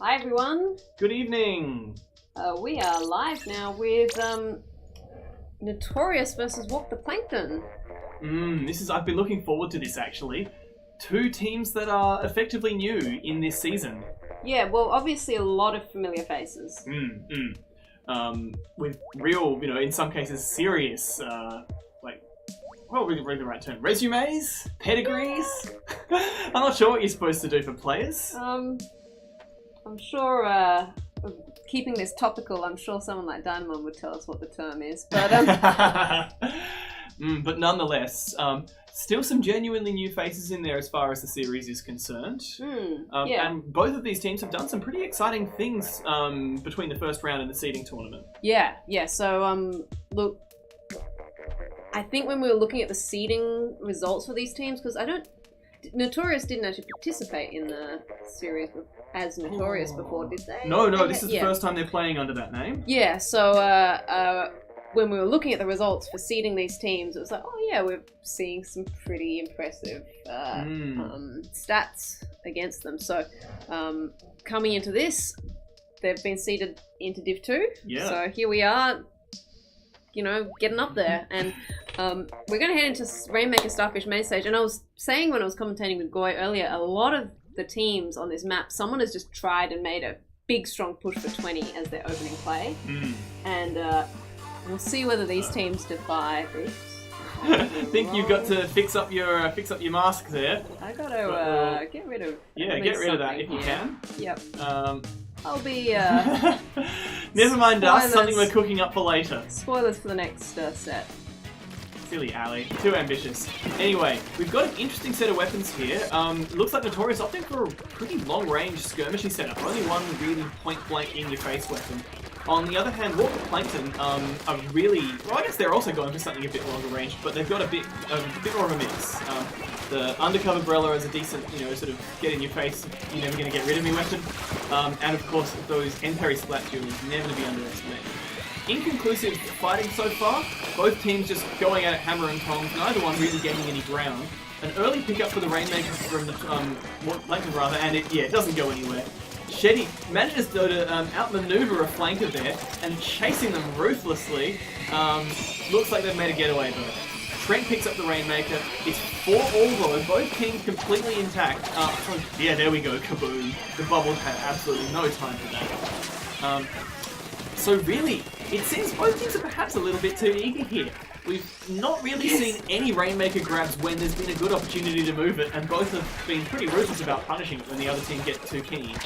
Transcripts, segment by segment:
Hi everyone. Good evening. We are live now with Notorious versus Plankton. I've been looking forward to this actually. Two teams that are effectively new in this season. Yeah, well, obviously a lot of familiar faces. With real, in some cases serious, what would be the right term? Resumes? Pedigrees? I'm not sure what you're supposed to do for players. I'm sure, keeping this topical, I'm sure someone like Dynamon would tell us what the term is, but but nonetheless, still some genuinely new faces in there as far as the series is concerned. Yeah. And both of these teams have done some pretty exciting things between the first round and the seeding tournament. Yeah. So, look, I think when we were looking at the seeding results for these teams, because Notorious didn't actually participate in the series as Notorious before, did they? No, this is the first time they're playing under that name. Yeah, so when we were looking at the results for seeding these teams, it was like, oh yeah, we're seeing some pretty impressive stats against them. So coming into this, they've been seeded into Div 2. Yeah. So here we are. you know, getting up there. And we're going to head into Rainmaker Starfish main stage. And I was saying when I was commentating with Goy earlier, a lot of the teams on this map, someone has just tried and made a big, strong push for 20 as their opening play. And we'll see whether these teams defy this. I think you've got to fix up your mask there. I got to get rid of. Yeah, get rid of that if you can. Yep. I'll be. Never mind us. Something we're cooking up for later. Spoilers for the next set. Silly Ali, too ambitious. Anyway, we've got an interesting set of weapons here. Looks like Notorious opting for a pretty long-range skirmishy setup. Only one really point-blank in-your-face weapon. On the other hand, Plankton are really... Well, I guess they're also going for something a bit longer range, but they've got a bit more of a mix. The Undercover Umbrella is a decent, you know, sort of get-in-your-face, you're never going to get rid of me weapon. And of course, those Enteri Splat Duels, never to be underestimated. Inconclusive fighting so far, both teams just going at it hammer and tongs, neither one really getting any ground. An early pickup for the Rainmaker from the Plankton rather, and it doesn't go anywhere. Shetty manages though to outmaneuver a flanker there and chasing them ruthlessly. Looks like they've made a getaway though. Trent picks up the Rainmaker. It's 4-all though, both teams completely intact. Yeah, there we go, kaboom. The bubble had absolutely no time for that. So really, it seems both teams are perhaps a little bit too eager here. We've not really seen any Rainmaker grabs when there's been a good opportunity to move it, and both have been pretty ruthless about punishing it when the other team gets too keen.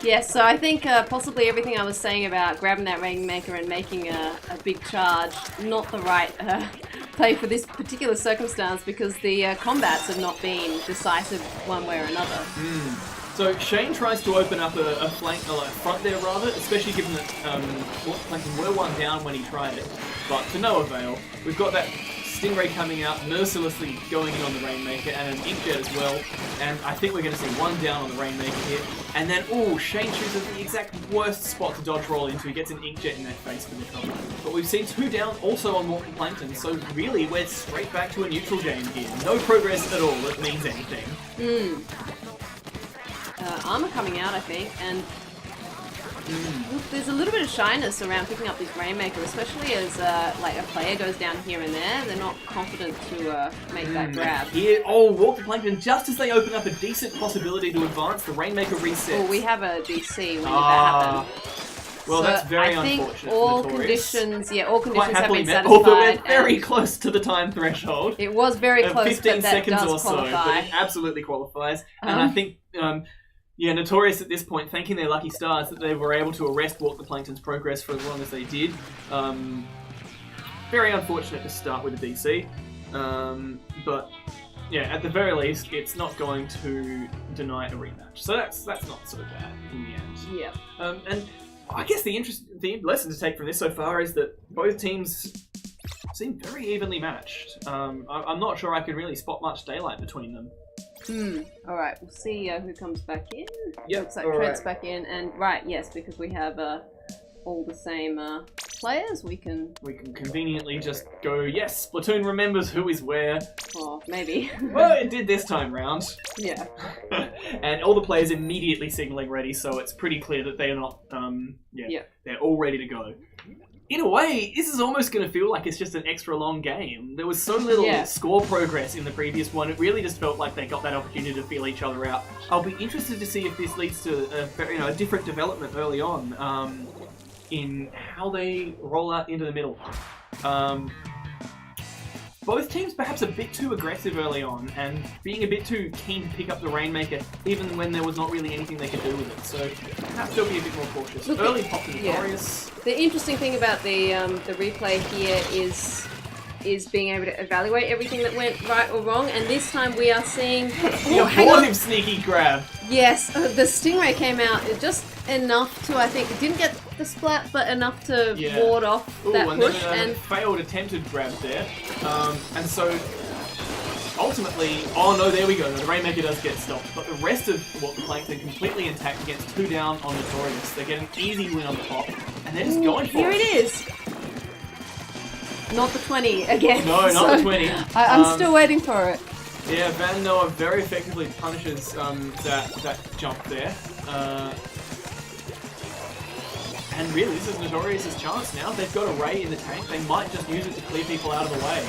Yes, so I think possibly everything I was saying about grabbing that Rainmaker and making a big charge, not the right play for this particular circumstance, because the combats have not been decisive one way or another. So Shane tries to open up a flank, a front there rather, especially given that Plankton were one down when he tried it, but to no avail. We've got that Stingray coming out, mercilessly going in on the Rainmaker, and an Inkjet as well, and I think we're going to see one down on the Rainmaker here, and then, Shane chooses the exact worst spot to dodge roll into. He gets an Inkjet in that face for the cover. But we've seen 2 down also on Morton Plankton, so really we're straight back to a neutral game here. No progress at all that means anything. Armor coming out, I think, and look, there's a little bit of shyness around picking up this Rainmaker, especially as like a player goes down here and there. They're not confident to make that grab. Here, Walk the Plankton, just as they open up a decent possibility to advance, the Rainmaker resets. We have a DC when that happens. Well, so that's very unfortunate. I think all conditions have been satisfied. Although we're very close to the time threshold. It was very close, 15 but that seconds does or so, qualify. but it absolutely qualifies. And I think, Notorious at this point, thanking their lucky stars that they were able to arrest Walk the Plankton's progress for as long as they did. Very unfortunate to start with a DC. But yeah, at the very least, it's not going to deny a rematch. So that's not so bad in the end. Yeah. And I guess the lesson to take from this so far is that both teams seem very evenly matched. I'm not sure I can really spot much daylight between them. Alright, we'll see who comes back in. Yep, looks like Trent's back in, and yes, because we have all the same players, we can conveniently just go, yes, Splatoon remembers who is where. Oh, maybe. Well, it did this time round. Yeah. And all the players immediately signaling ready, so it's pretty clear that they are not, they're all ready to go. In a way, this is almost going to feel like it's just an extra long game. There was so little score progress in the previous one, it really just felt like they got that opportunity to feel each other out. I'll be interested to see if this leads to a different development early on in how they roll out into the middle. Both teams perhaps a bit too aggressive early on and being a bit too keen to pick up the Rainmaker even when there was not really anything they could do with it. So perhaps they'll be a bit more cautious. Look, early pop to Notorious. The interesting thing about the replay here is being able to evaluate everything that went right or wrong, and this time we are seeing... Him sneaky grab. Yes, the Stingray came out just enough to, I think, it didn't get the splat, but enough to ward off that push. And failed attempted grab there. And so, ultimately, there we go, the Rainmaker does get stopped, but the rest of Plankton completely intact against 2 down on Notorious. They get an easy win on the pop, and they're just going for it. Here it is! Not the 20 again. No, not the 20. I'm still waiting for it. Yeah, Van Noah very effectively punishes that jump there. And really, this is Notorious' chance now. They've got a Ray in the tank. They might just use it to clear people out of the way.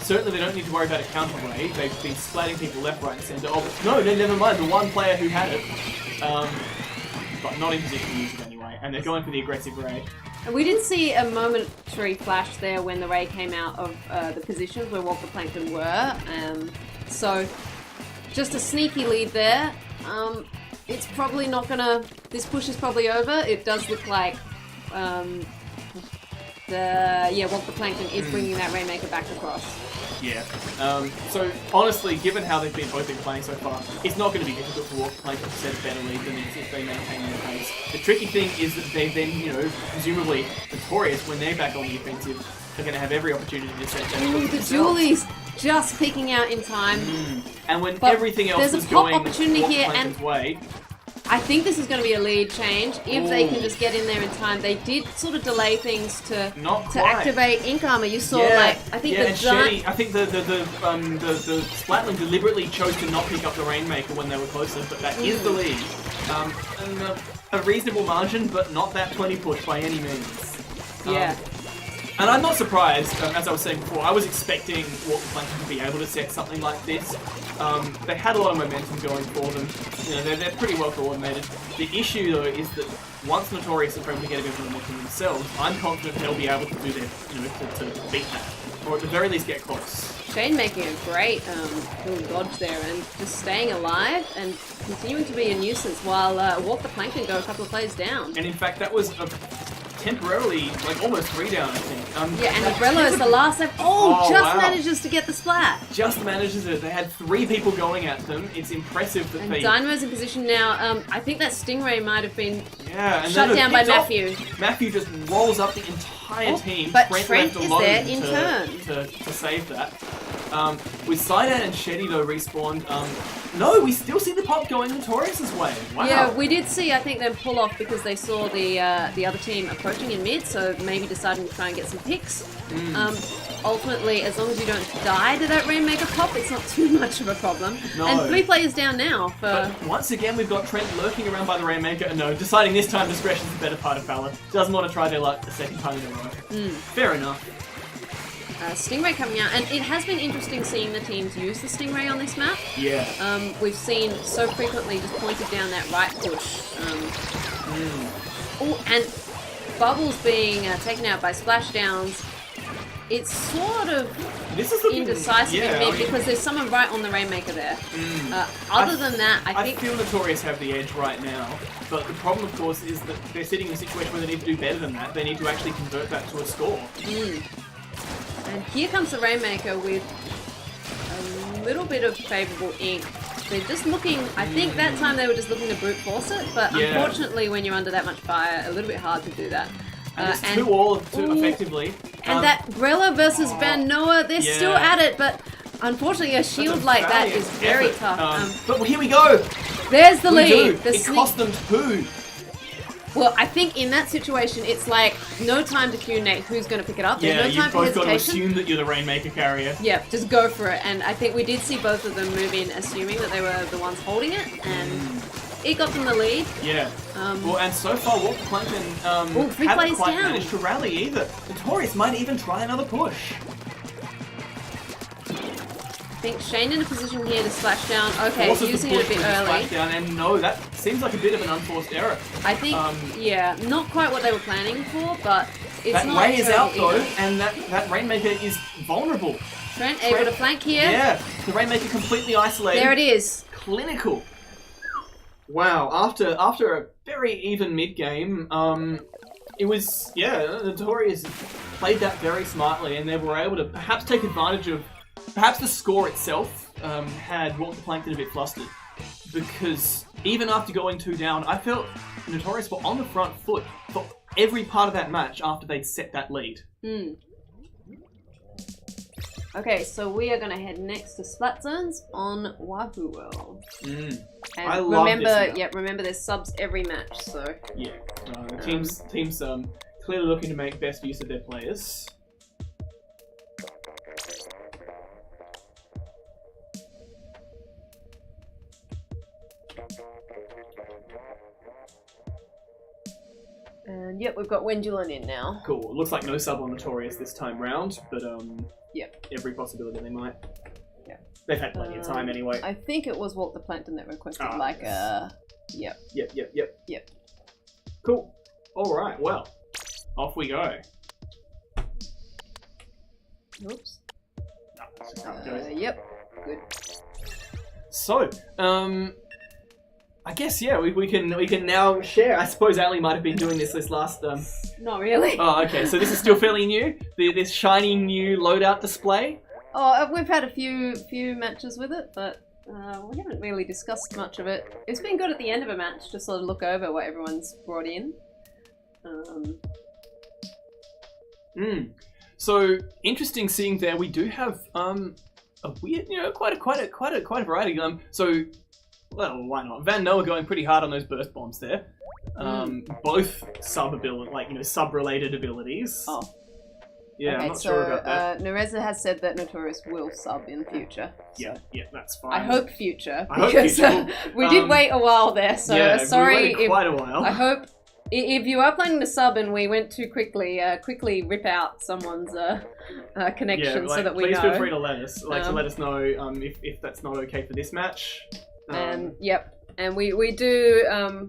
Certainly, they don't need to worry about a counter Ray. They've been splatting people left, right, and centre. Oh, no, never mind. The one player who had it, but not in position to use it anyway. And they're going for the aggressive Ray. And we did see a momentary flash there when the Ray came out of the positions where Walker Plankton were. So, just a sneaky lead there. It's probably not gonna... This push is probably over. It does look like Walker Plankton is bringing that Rainmaker back across. Yeah. So, honestly, given how they've both been playing so far, it's not going to be difficult for Walker Plankton to set a better lead than if they maintain their pace. The tricky thing is that they then, presumably Notorious, when they're back on the offensive, are going to have every opportunity to set better Ooh, the Julie's just peeking out in time. And when everything else is going Walker Plankton's way... I think this is going to be a lead change if they can just get in there in time. They did sort of delay things to activate Ink Armor. You saw I think the Splatling deliberately chose to not pick up the Rainmaker when they were closer, but that is the lead. And a reasonable margin, but not that 20 push by any means. And I'm not surprised, as I was saying before, I was expecting Walker Plankton to be able to set something like this. They had a lot of momentum going for them. They're pretty well coordinated. The issue, though, is that once Notorious are able to get a bit of momentum themselves, I'm confident they'll be able to do their, to beat that, or at the very least get close. Shane making a great little dodge there and just staying alive and continuing to be a nuisance while Walker Plankton go a couple of plays down. And in fact, that was temporarily, almost 3 down, I think. And Umbrella is the last time. Manages to get the splat. Just manages it. They had 3 people going at them. It's impressive that they... Dynamo's in position now. I think that Stingray might have been shut down by Matthew. Matthew just rolls up the entire team. But Trent is there in turn. To save that. With Sidan and Shetty, though, respawned. No, we still see the pop going Notorious's way. Wow. Yeah, we did see, I think, them pull off because they saw the other team approaching in mid, so maybe deciding to try and get some picks. Ultimately, as long as you don't die to that Rainmaker pop, it's not too much of a problem. No. And 3 players down now. But once again, we've got Trent lurking around by the Rainmaker. No, deciding this time discretion's the better part of valor. Doesn't want to try their luck the second time in a row. Fair enough. Stingray coming out, and it has been interesting seeing the teams use the Stingray on this map. Yeah. We've seen so frequently just pointed down that right push. Oh, and Bubbles being taken out by splashdowns. It's sort of indecisive in mid because there's someone right on the Rainmaker there. Other than that, I feel Notorious have the edge right now, but the problem, of course, is that they're sitting in a situation where they need to do better than that. They need to actually convert that to a score. And here comes the Rainmaker with a little bit of favourable ink. They're just looking, I think that time they were just looking to brute force it, but unfortunately when you're under that much fire, a little bit hard to do that. And it's 2-all effectively. And that Grella versus Van Noah, they're still at it, but unfortunately a shield like that is very tough. But here we go! There's the lead! It cost them 2. Well, I think in that situation, it's like, no time to Q Nate, who's going to pick it up? There's no time for hesitation. You've both got to assume that you're the Rainmaker carrier. Yeah, just go for it. And I think we did see both of them move in, assuming that they were the ones holding it, and it got them the lead. Yeah. Well, and so far, Walker Plankton haven't quite managed to rally either. Notorious might even try another push. I think Shane in a position here to splash down. Okay, using it a bit early. Splash down, and no, that seems like a bit of an unforced error. I think, not quite what they were planning for, but it's that not Ray is out though, and that Rainmaker is vulnerable. Trent able to flank here. Yeah, the Rainmaker completely isolated. There it is. Clinical. Wow, after a very even mid game, it was Notorious played that very smartly, and they were able to perhaps take advantage of. Perhaps the score itself had Walker Plankton a bit flustered, because even after going 2 down, I felt Notorious were on the front foot for every part of that match after they'd set that lead. Okay, so we are going to head next to Splat Zones on Wahoo World. And I love this map. Remember there's subs every match, so... Yeah, teams clearly looking to make best use of their players. Yep, we've got Wendulin in now. Cool. Looks like no sub on Notorious this time round, but Yep. every possibility they might. Yeah. They've had plenty of time anyway. I think it was WtP Plankton that requested Yep. Yep. Cool. Alright, well. Off we go. Oops. No, that's just how it goes. Yep. Good. So, I guess we can now share. I suppose Ali might have been doing this last. Not really. Oh, okay. So this is still fairly new. This shiny new loadout display. Oh, we've had a few matches with it, but we haven't really discussed much of it. It's been good at the end of a match to sort of look over what everyone's brought in. So interesting seeing there. We do have a weird, quite a variety. Well, why not? Van Noah going pretty hard on those burst bombs there. Both sub-related abilities. Oh. Yeah, okay, I'm not sure about that. Nereza has said that Notorious will sub in the future. So. Yeah, that's fine. I hope future. I hope because future. We did wait a while there, so sorry. We waited quite a while. I hope if you are planning to sub and we went too quickly, quickly rip out someone's connection so that we know. Please feel free to let us, to let us know if that's not okay for this match. And we do.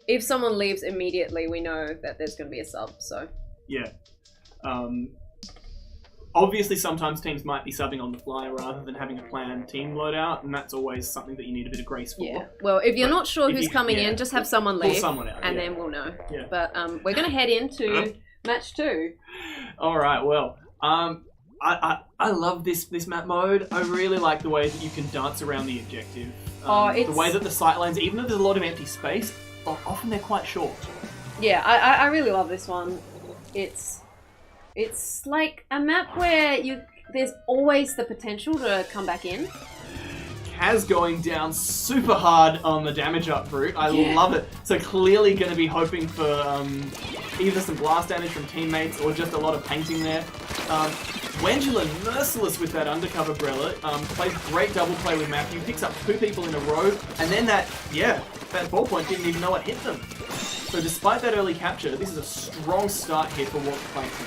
If someone leaves immediately, we know that there's going to be a sub. So yeah. Obviously, sometimes teams might be subbing on the fly rather than having a planned team loadout, and that's always something that you need a bit of grace for. Yeah. Well, if you're not sure who's coming in, just have someone leave, someone out, and then we'll know. Yeah. But we're going to head into match 2. All right. Well, I love this map mode. I really like the way that you can dance around the objective. The way that the sight lines, even though there's a lot of empty space, often they're quite short. Yeah, I really love this one. It's like a map where there's always the potential to come back in. Kaz going down super hard on the damage up route. I love it. So clearly going to be hoping for either some blast damage from teammates or just a lot of painting there. Wendulin merciless with that undercover Brella. Plays great double play with Matthew. Picks up 2 people in a row. And then that ballpoint didn't even know it hit them. So despite that early capture, this is a strong start here for WtP Plankton.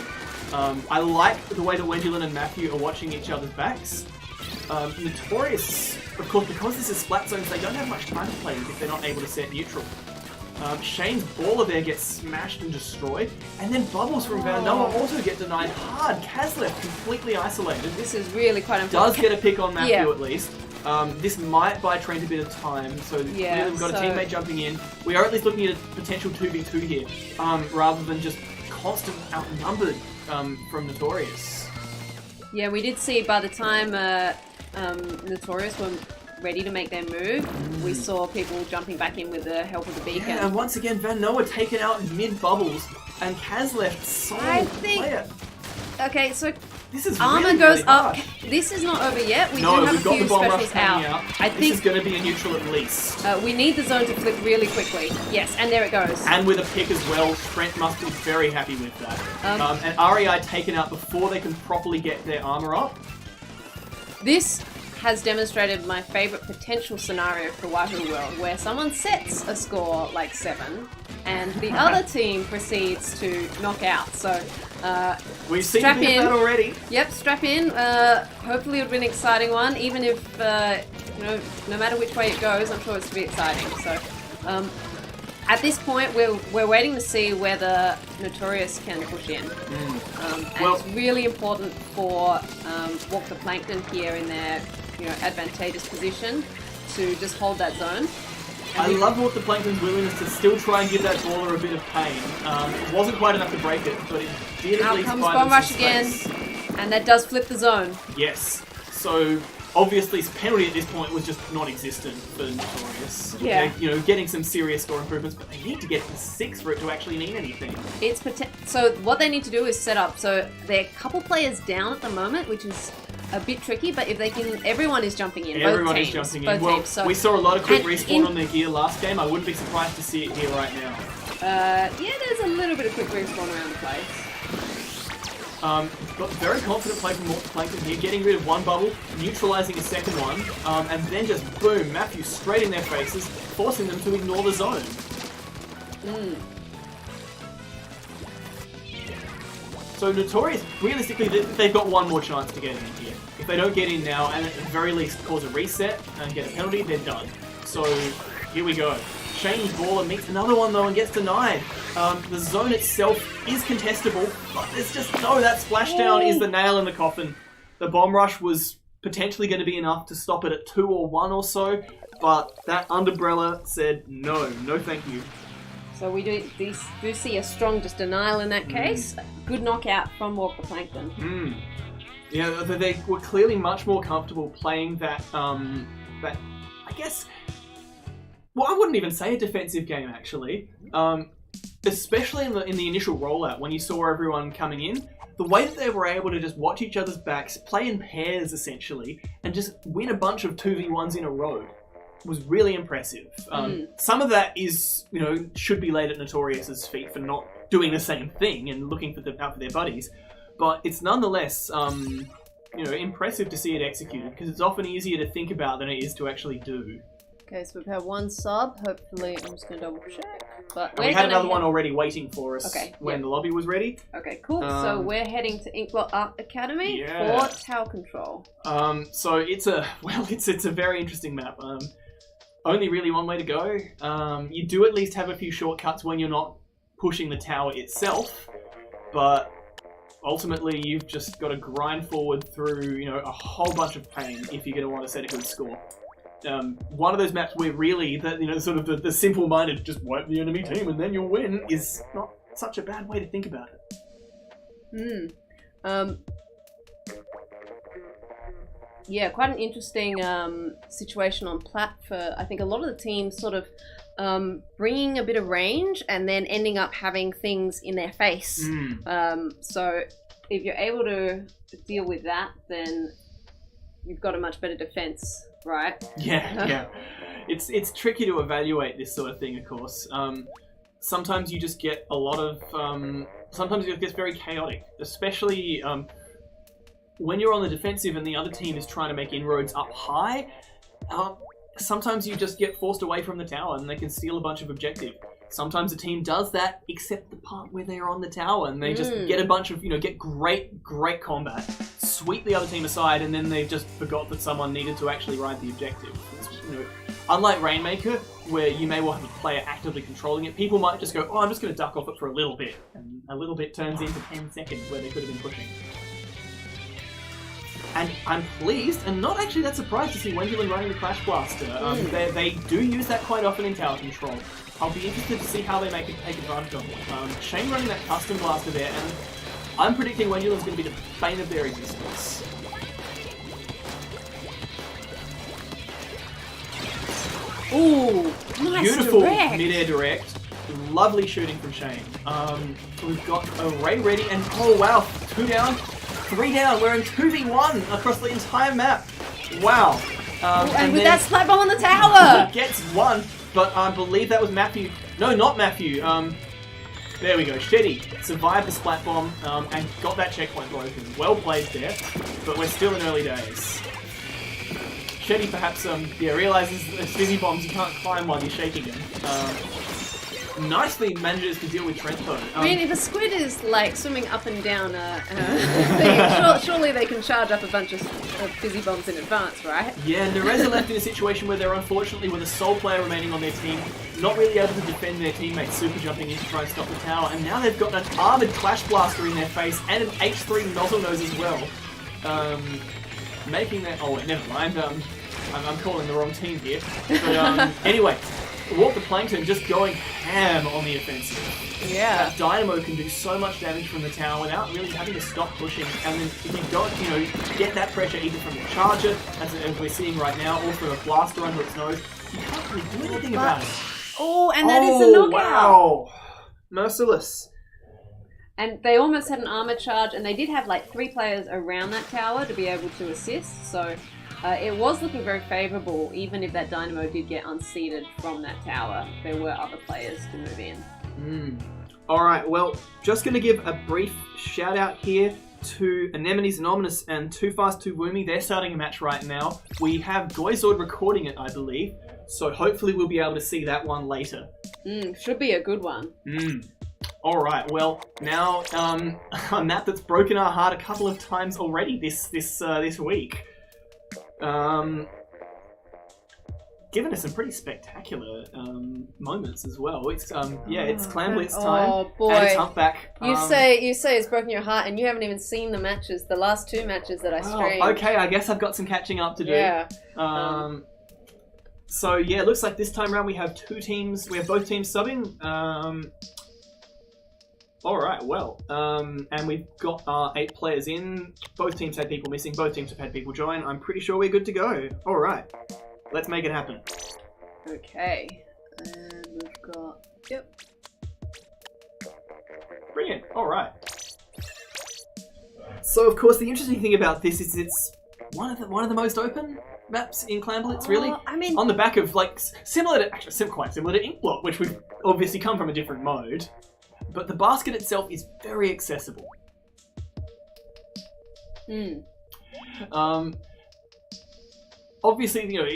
I like the way that Wendulin and Matthew are watching each other's backs. Notorious, of course, because this is splat zones, they don't have much time to play with if they're not able to set neutral. Shane's baller there gets smashed and destroyed, and then bubbles from Van Noah also get denied hard. Kaz left completely isolated. This is really quite important. Does get a pick on Matthew at least. This might buy Trent a bit of time, so clearly we've got a teammate jumping in. We are at least looking at a potential 2v2 here, rather than just constant outnumbered from Notorious. Yeah, we did see by the time Notorious were ready to make their move, we saw people jumping back in with the help of the beacon. Yeah, and once again, Van Noah taken out in mid-bubbles, and Kaz left solo player. Okay, so this is armor really, goes really up. harsh. This is not over yet. We No, do have we've a got few the bomb rush specials coming out. out. I This think is going to be a neutral at least. we need the zone to flip really quickly. Yes, and there it goes. And with a pick as well, Trent must be very happy with that. And REI taken out before they can properly get their armor up. This has demonstrated my favourite potential scenario for Wahoo World, where someone sets a score like 7, and the other team proceeds to knock out. So, we've seen a bit of that already. Yep, strap in. Hopefully it'll be an exciting one, even if, no matter which way it goes, I'm sure it's to be exciting. So, at this point, we're waiting to see whether Notorious can push in. And it's really important for WtP Plankton here in their advantageous position to just hold that zone. I love WtP Plankton's willingness to still try and give that baller a bit of pain. It wasn't quite enough to break it, but it did at least comes buy bomb them rush some again, space. and that does flip the zone. Yes. So obviously, penalty at this point was just non-existent for Notorious. Yeah. They're, getting some serious score improvements, but they need to get to 6 for it to actually mean anything. So what they need to do is set up. So they're a couple players down at the moment, which is a bit tricky. But if they can, everyone is jumping in. Everyone is jumping in. Well, we saw a lot of quick respawn on their gear last game. I wouldn't be surprised to see it here right now. There's a little bit of quick respawn around the place. Got very confident play from WtP Plankton here, getting rid of one bubble, neutralizing a second one, and then just boom, Matthew straight in their faces, forcing them to ignore the zone. So Notorious, realistically, they've got one more chance to get in here. If they don't get in now, and at the very least cause a reset and get a penalty, they're done. So here we go. Shane's baller meets another one though and gets denied. The zone itself is contestable, but there's just no, that splashdown is the nail in the coffin. The bomb rush was potentially going to be enough to stop it at 2 or 1 or so, but that Underbrella said no thank you. So we do see a strong just denial in that case. Good knockout from Walker Plankton. Yeah, they were clearly much more comfortable playing that, I guess, well, I wouldn't even say a defensive game actually. Especially in the initial rollout when you saw everyone coming in, the way that they were able to just watch each other's backs, play in pairs essentially, and just win a bunch of 2v1s in a row was really impressive. Some of that is, should be laid at Notorious's feet for not doing the same thing and looking out for their buddies, but it's nonetheless, impressive to see it executed because it's often easier to think about than it is to actually do. Okay, so we've had one sub. Hopefully, I'm just going to double check. But we had another one already waiting for us when the lobby was ready. Okay, cool. So we're heading to Inkblot Art Academy for tower control. So it's a very interesting map. Only really one way to go. You do at least have a few shortcuts when you're not pushing the tower itself, but ultimately you've just got to grind forward through a whole bunch of pain if you're going to want to set a good score. One of those maps where really the simple-minded just wipe the enemy team and then you'll win is not such a bad way to think about it. Yeah, quite an interesting situation on Plat for, I think, a lot of the teams sort of bringing a bit of range and then ending up having things in their face. So if you're able to deal with that, then you've got a much better defense, right? Yeah. It's tricky to evaluate this sort of thing, of course. Sometimes you just get a lot of... sometimes it gets very chaotic, especially... when you're on the defensive and the other team is trying to make inroads up high, sometimes you just get forced away from the tower and they can steal a bunch of objective. Sometimes the team does that, except the part where they're on the tower and they just get a bunch of, get great combat, sweep the other team aside, and then they've just forgot that someone needed to actually ride the objective. Unlike Rainmaker, where you may well have a player actively controlling it, people might just go, I'm just going to duck off it for a little bit, and a little bit turns into 10 seconds where they could have been pushing. And I'm pleased, and not actually that surprised to see Wendelin running the Crash Blaster. They do use that quite often in tower control. I'll be interested to see how they take advantage of it. Shane running that custom blaster there, and I'm predicting Wendelin's going to be the bane of their existence. Ooh, nice beautiful direct. Mid-air direct. Lovely shooting from Shane. We've got a Ray ready, and oh wow, 2 down. 3 down, we're in 2v1 across the entire map. Wow. And with that splat bomb on the tower! Gets 1, but I believe that was Matthew. No, not Matthew. There we go. Shetty survived the splat bomb and got that checkpoint broken. Well played there, but we're still in early days. Shetty perhaps realizes that fizzy bombs you can't climb while you're shaking them. Nicely manages to deal with Trent though. I mean, if a squid is like swimming up and down a thing, surely they can charge up a bunch of fizzy bombs in advance, right? Yeah, Nerez are left in a situation where they're unfortunately with a sole player remaining on their team, not really able to defend their teammates super jumping in to try and stop the tower, and now they've got an armored Clash Blaster in their face and an H3 Nozzle Nose as well. Making that... Oh, wait, never mind. I'm calling the wrong team here. But anyway... Walker Plankton just going ham on the offensive. Yeah. That Dynamo can do so much damage from the tower without really having to stop pushing. And then if you don't, get that pressure either from the charger, as we're seeing right now, or from a blaster under its nose, you can't really do anything about it. Oh, and that is a knockout. Wow. Merciless. And they almost had an armor charge, and they did have like 3 players around that tower to be able to assist, so... it was looking very favourable, even if that Dynamo did get unseated from that tower. There were other players to move in. Alright, well, just going to give a brief shout out here to Anemones Anonymous and Too Fast Too Woomy. They're starting a match right now. We have Goizord recording it, I believe, so hopefully we'll be able to see that one later. Should be a good one. Alright, well, now, a map that's broken our heart a couple of times already this week. Given us some pretty spectacular moments as well. It's it's Clam Blitz time. Oh boy! And it's Humpback. You say it's broken your heart, and you haven't even seen the matches, the last 2 matches that I streamed. Okay, I guess I've got some catching up to do. Yeah. So yeah, it looks like this time around we have 2 teams. We have both teams subbing. All right, well, and we've got 8 players in. Both teams had people missing. Both teams have had people join. I'm pretty sure we're good to go. All right. Let's make it happen. Okay. And we've got... Yep. Brilliant. Alright. So, of course, the interesting thing about this is it's one of the most open maps in Clam Blitz, really. I mean... On the back of, like, quite similar to Inkblot, which we've obviously come from a different mode. But the basket itself is very accessible. Obviously, you know,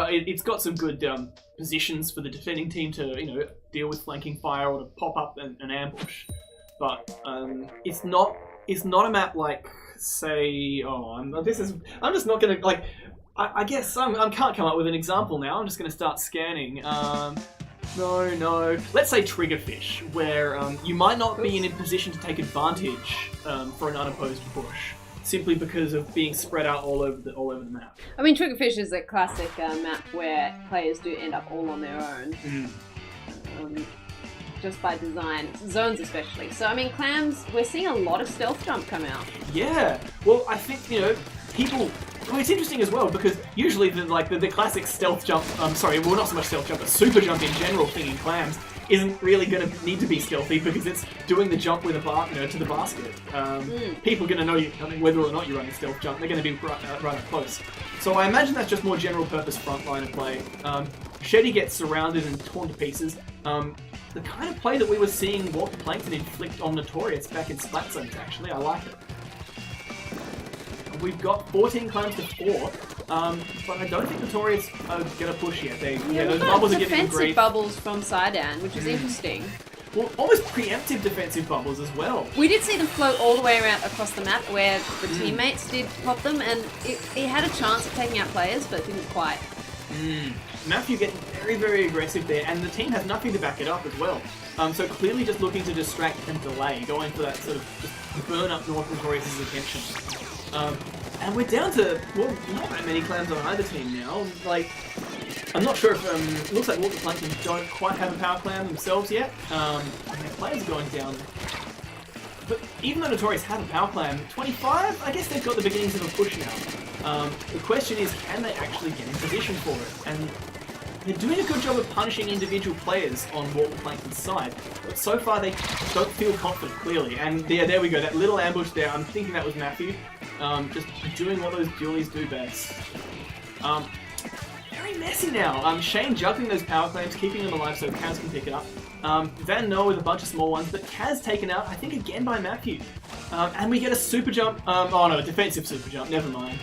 it's got some good positions for the defending team to, you know, deal with flanking fire or to pop up an ambush. But it's not a map like, say, I'm just not gonna, like, I guess I can't come up with an example now. I'm just gonna start scanning. No. Let's say Triggerfish, where you might not be in a position to take advantage for an unopposed push, simply because of being spread out all over the map. I mean, Triggerfish is a classic map where players do end up all on their own, just by design, zones especially. So, I mean, Clams, we're seeing a lot of stealth jump come out. Yeah, well, I think, you know, people... Well, it's interesting as well, because usually the classic stealth jump, not so much stealth jump, but super jump in general thing in Clams isn't really going to need to be stealthy because it's doing the jump with to the basket. People are going to know whether or not you're running stealth jump. They're going to be right up close. So I imagine that's just more general purpose frontline of play. Shetty gets surrounded and torn to pieces. The kind of play that we were seeing Plankton inflict on Notorious back in Splat Zones, actually. I like it. We've got 14 clams to 4, but I don't think Notorious are going to push yet. Those bubbles are giving them grief. Defensive bubbles from Sidan, which is interesting. Well, almost preemptive defensive bubbles as well. We did see them float all the way around across the map where the teammates did pop them, and it had a chance of taking out players, but didn't quite. Matthew getting very, very aggressive there, and the team has nothing to back it up as well. So clearly just looking to distract and delay, going for that sort of just burn up North Notorious's attention. And we're down to, well, not that many clams on either team now. Like, I'm not sure if, it looks like Plankton don't quite have a power clam themselves yet. And their players are going down. But even though Notorious have a power clam, 25, I guess they've got the beginnings of a push now. The question is, can they actually get in position for it? And they're doing a good job of punishing individual players on Plankton's side, but so far they don't feel confident, clearly. And there we go, that little ambush there, I'm thinking that was Matthew, just doing what those dualies do best. Very messy now. Shane juggling those power claims, keeping them alive so Kaz can pick it up. Van Noah with a bunch of small ones, but Kaz taken out, I think, again by Matthew. And we get a super jump. A defensive super jump, never mind.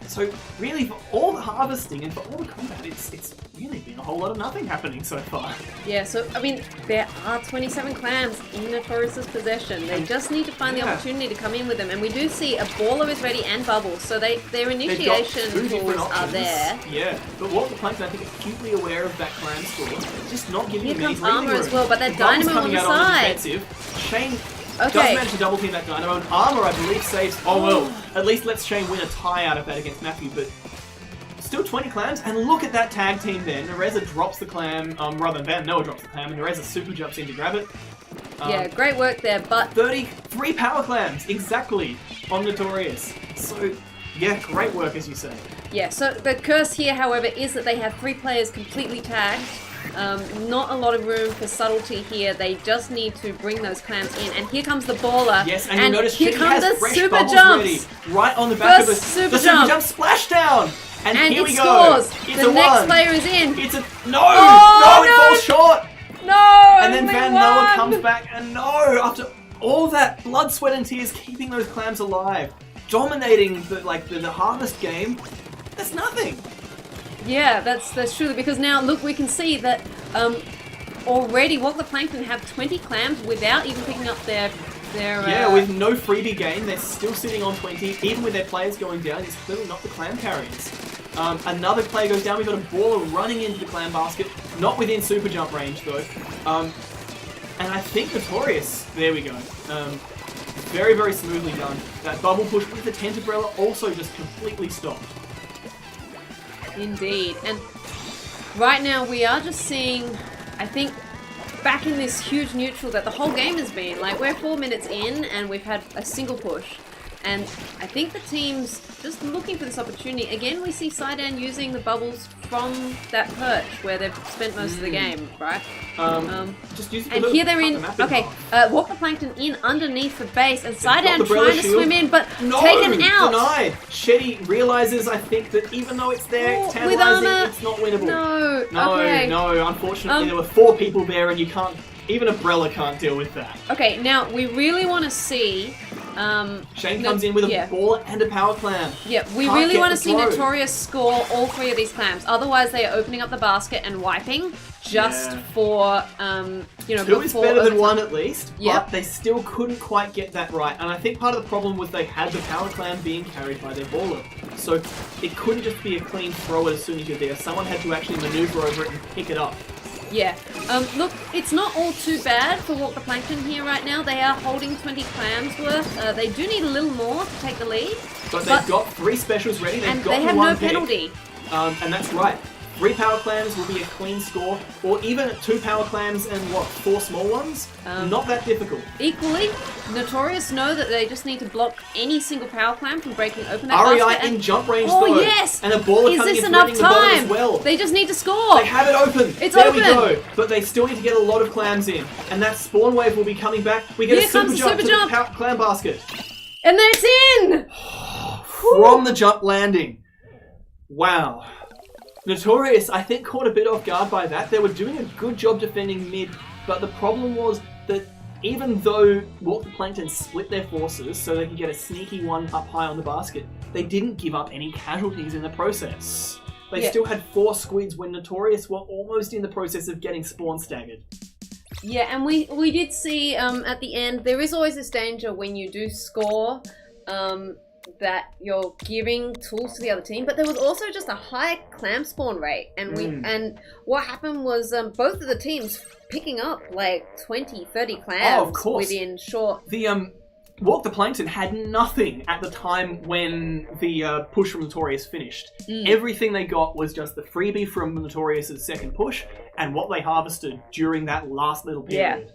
So really, for all the harvesting and for all the combat, it's really been a whole lot of nothing happening so far. Yeah, so, I mean, there are 27 clams in Notorious's possession. They just need to find the opportunity to come in with them. And we do see a baller is ready and bubbles, so their initiation tools are there. Yeah, but Plankton, I think, is acutely aware of that clam score. Just not giving him any breathing room. Here comes armor as well, but that dynamo on the side. Shane does manage to double team that dynamo, and armor, I believe, saves. Oh well, at least lets Shane win a tie out of that against Matthew, but still 20 clams, and look at that tag team there. Nereza drops the clam, rather than Van Noah drops the clam, and Nereza super jumps in to grab it. Yeah, great work there, but 33 power clams, exactly, on Notorious. So, yeah, great work, as you say. Yeah, so the curse here, however, is that they have 3 players completely tagged. Not a lot of room for subtlety here. They just need to bring those clams in. And here comes the baller. Yes, and you notice here comes has the fresh super bubbles jumps. Ready, right on the back First of super the super jump splashdown. And here we go. Scores. It's the a next 1. player is in. It's a it falls short. No, and then Van Noah comes back, and after all that blood, sweat, and tears, keeping those clams alive, dominating the harvest game. That's nothing. Yeah, that's true, because now, look, we can see that already Walk the Plankton have 20 clams without even picking up their yeah, with no freebie gain, they're still sitting on 20. Even with their players going down, it's clearly not the clam carriers. Another player goes down. We've got a baller running into the clam basket, not within super jump range though. And I think Notorious. There we go. Very, very smoothly done. That bubble push with the tent umbrella also just completely stopped. Indeed. And right now we are just seeing, I think, back in this huge neutral that the whole game has been. Like, we're 4 minutes in and we've had a single push. And I think the team's just looking for this opportunity. Again, we see Sidan using the bubbles from that perch where they've spent most of the game, right? Just using and here they're in. Okay, Walk the Plankton in underneath the base, and Sidan trying to swim in, but taken out. Denied. Shetty realizes, I think, that even though it's there, it's tantalizing, it's not winnable. No. Unfortunately, there were 4 people there, and you can't. Even Umbrella can't deal with that. Okay, now we really want to see. Shane comes in with a baller and a power clam. Yeah, we really want to see Notorious score all 3 of these clams. Otherwise, they are opening up the basket and wiping just for, you know, 2 is better than 1 at least, but they still couldn't quite get that right. And I think part of the problem was they had the power clam being carried by their baller. So it couldn't just be a clean throw it as soon as you're there. Someone had to actually maneuver over it and pick it up. Yeah. Look, it's not all too bad for Walk the Plankton here right now. They are holding 20 clams worth. They do need a little more to take the lead. But they've got 3 specials ready. And they have no penalty. And that's right. 3 power clams will be a clean score, or even 2 power clams and 4 small ones? Not that difficult. Equally, Notorious know that they just need to block any single power clam from breaking open that basket. REI in jump range though. Yes! And a baller coming in threatening the ball as well. They just need to score. They have it open. It's there open. We go. But they still need to get a lot of clams in. And that spawn wave will be coming back. We get a super jump to the clam basket. And then it's in! From the jump landing. Wow. Notorious, I think, caught a bit off guard by that. They were doing a good job defending mid, but the problem was that even though Walk the Plankton split their forces so they could get a sneaky one up high on the basket, they didn't give up any casualties in the process. They still had 4 squids when Notorious were almost in the process of getting spawn staggered. Yeah, and we did see at the end, there is always this danger when you do score that you're giving tools to the other team, but there was also just a high clam spawn rate, and and what happened was both of the teams picking up like 20, 30 clams within short. The Walk the Plankton had nothing at the time when the push from Notorious finished. Everything they got was just the freebie from Notorious's second push and what they harvested during that last little period.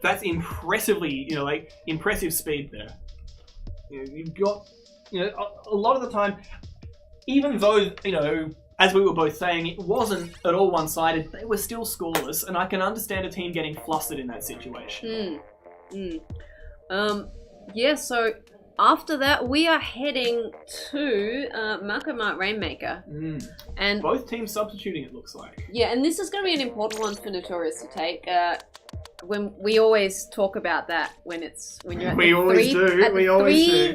That's impressively, impressive speed there. You've got, a lot of the time, even though, as we were both saying, it wasn't at all one-sided, they were still scoreless, and I can understand a team getting flustered in that situation. Yeah, so after that, we are heading to Marco Mart Rainmaker. And both teams substituting, it looks like. Yeah, and this is going to be an important one for Notorious to take. When we always talk about that when you're at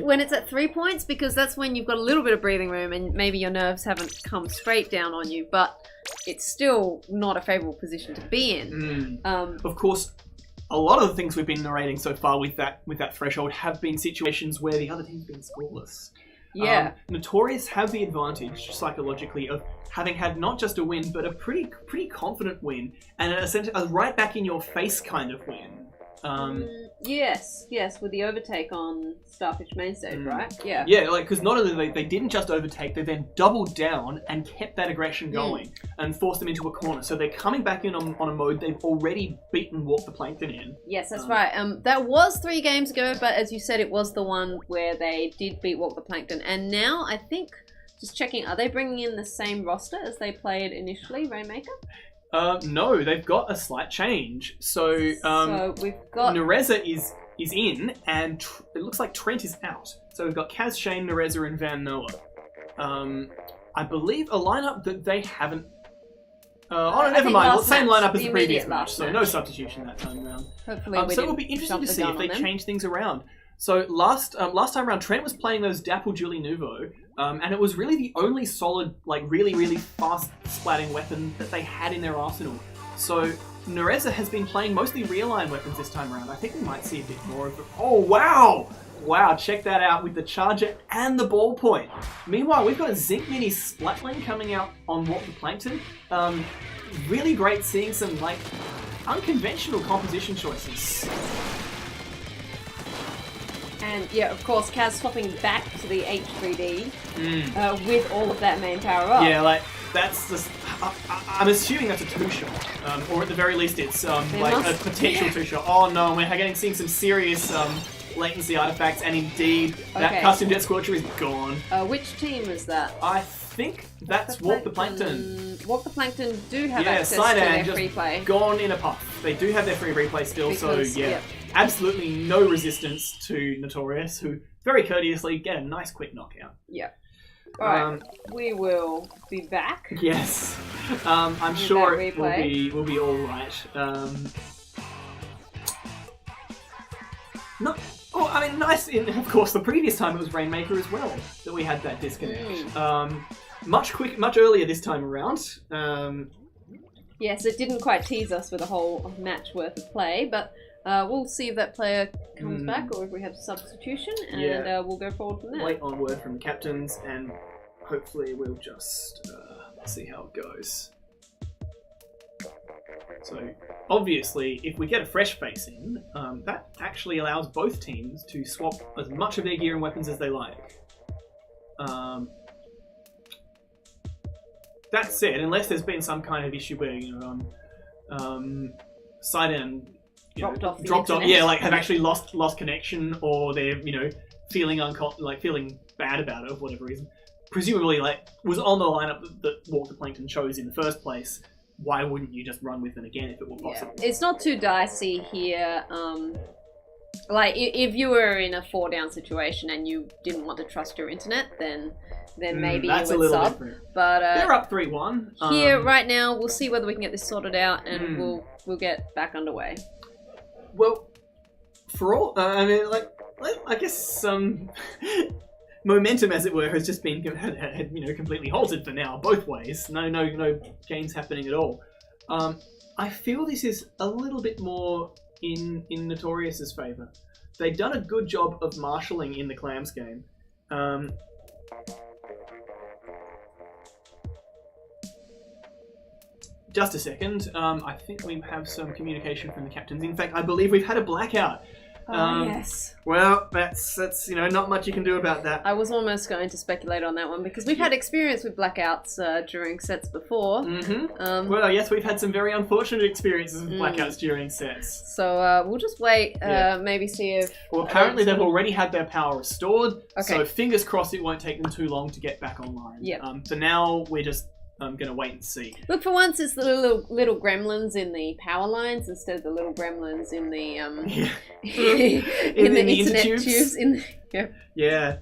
when it's at 3 points, because that's when you've got a little bit of breathing room and maybe your nerves haven't come straight down on you, but it's still not a favourable position to be in. Of course, a lot of the things we've been narrating so far with that threshold have been situations where the other team's been scoreless. Yeah. Notorious have the advantage psychologically of having had not just a win, but a pretty confident win, and a right back in your face kind of win. Yes, with the overtake on Starfish main stage, right? Yeah. Yeah, because not only they didn't just overtake, they then doubled down and kept that aggression going and forced them into a corner. So they're coming back in on a mode they've already beaten Walk the Plankton in. Yes, that's right. That was 3 games ago, but as you said, it was the one where they did beat Walk the Plankton. And now, I think, just checking, are they bringing in the same roster as they played initially, Rainmaker? No, they've got a slight change. So we've got Nereza is in, and it looks like Trent is out. So we've got Kaz, Shane, Nereza, and Van Noah. I believe a lineup that they haven't. Never mind. Same lineup as the previous match, so no substitution that time around. Hopefully, so it'll be interesting to see if they change things around. So last time around, Trent was playing those Dapple Julie Nouveau, and it was really the only solid, really, really fast splatting weapon that they had in their arsenal. So Nereza has been playing mostly realigned weapons this time around. I think we might see a bit more of it. Oh, wow! Wow, check that out with the charger and the ballpoint. Meanwhile, we've got a Zinc Mini Splatling coming out on WtP Plankton. Really great seeing some, like, unconventional composition choices. And yeah, of course, Kaz swapping back to the H3D with all of that main power up. Yeah, like, that's just... I'm assuming that's a two-shot, or at the very least it's like a potential two-shot. Oh no, we're seeing some serious latency artifacts, and indeed, that custom jet squelcher is gone. Which team is that? I think that's WtP Plankton. WtP Plankton do have access to their free play. Gone in a puff. They do have their free replay still, because, so yeah. Absolutely no resistance to Notorious, who very courteously get a nice quick knockout. Yeah. Alright, we will be back. Yes. I'm sure it will be alright. Nice. Of course, the previous time it was Rainmaker as well that we had that disconnect. Much earlier this time around. Yes, it didn't quite tease us with a whole match worth of play, but we'll see if that player comes back or if we have substitution, and we'll go forward from there. Wait on word from the captains, and hopefully we'll just see how it goes. So, obviously, if we get a fresh face in, that actually allows both teams to swap as much of their gear and weapons as they like. That said, unless there's been some kind of issue where, Sidon dropped off, yeah, like have actually lost connection, or they're, feeling feeling bad about it for whatever reason. Presumably, was on the lineup that WtP Plankton chose in the first place. Why wouldn't you just run with them again if it were possible? Yeah. It's not too dicey here. If you were in a 4-down situation and you didn't want to trust your internet, then maybe that's you would sub. Different. But they're up 3-1. Here, right now, we'll see whether we can get this sorted out, and we'll get back underway. Well, for all, I guess some momentum, as it were, has just been completely halted for now, both ways. No gains happening at all. I feel this is a little bit more in Notorious's favour. They've done a good job of marshalling in the Clams game. Just a second. I think we have some communication from the captains. In fact, I believe we've had a blackout. Yes. Well, that's not much you can do about that. I was almost going to speculate on that one because we've had experience with blackouts during sets before. Well, yes, we've had some very unfortunate experiences with blackouts during sets. So we'll just wait, maybe see if... Well, apparently they've already had their power restored, so fingers crossed it won't take them too long to get back online. For now, we're just going to wait and see. Look, for once it's the little gremlins in the power lines instead of the little gremlins in the in the internet tubes. Yeah.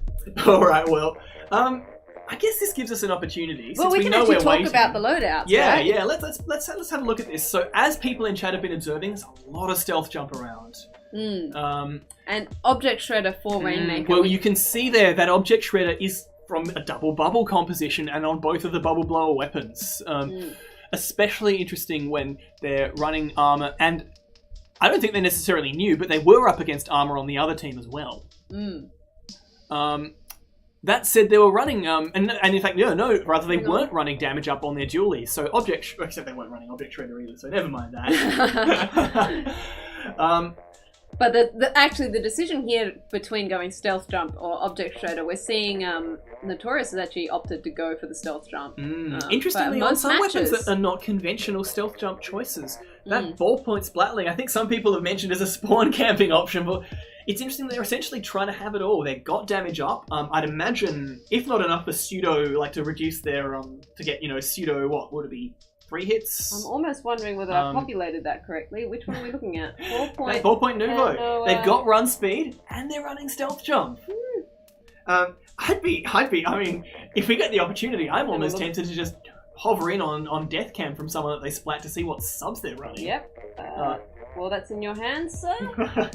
All right. Well, I guess this gives us an opportunity. Well, we can actually talk about the loadouts. Yeah, right? yeah. Let's have a look at this. So, as people in chat have been observing, there's a lot of stealth jump around. And object shredder for Rainmaker. Well, you can see there that object shredder is from a double bubble composition and on both of the bubble blower weapons. Especially interesting when they're running armor, and I don't think they're necessarily new, but they were up against armor on the other team as well. That said, they were running, and in fact, they weren't running damage up on their dualies. So except they weren't running object shredder either, so never mind that. But actually the decision here between going stealth jump or object shredder, we're seeing Notorious has actually opted to go for the stealth jump. Interestingly, on some weapons that are not conventional stealth jump choices. That ballpoint splatling, I think some people have mentioned as a spawn camping option, but it's interesting they're essentially trying to have it all. They got damage up. I'd imagine, if not enough for pseudo, to reduce their, to get, pseudo, what would it be? 3 hits? I'm almost wondering whether I populated that correctly. Which one are we looking at? Ballpoint Nuvo. They've got run speed and they're running stealth jump. I'd be, I mean, if we get the opportunity, I'm almost tempted to just hover in on death cam from someone that they splat to see what subs they're running. Yep. Well, that's in your hands, sir.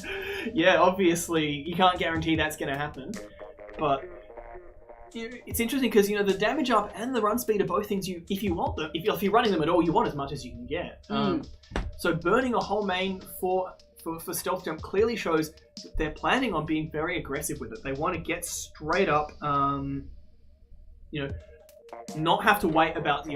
Yeah, obviously, you can't guarantee that's going to happen. But it's interesting because the damage up and the run speed are both things if you want them, if you're running them at all, you want as much as you can get. So burning a whole main for stealth jump clearly shows that they're planning on being very aggressive with it. They want to get straight up, not have to wait about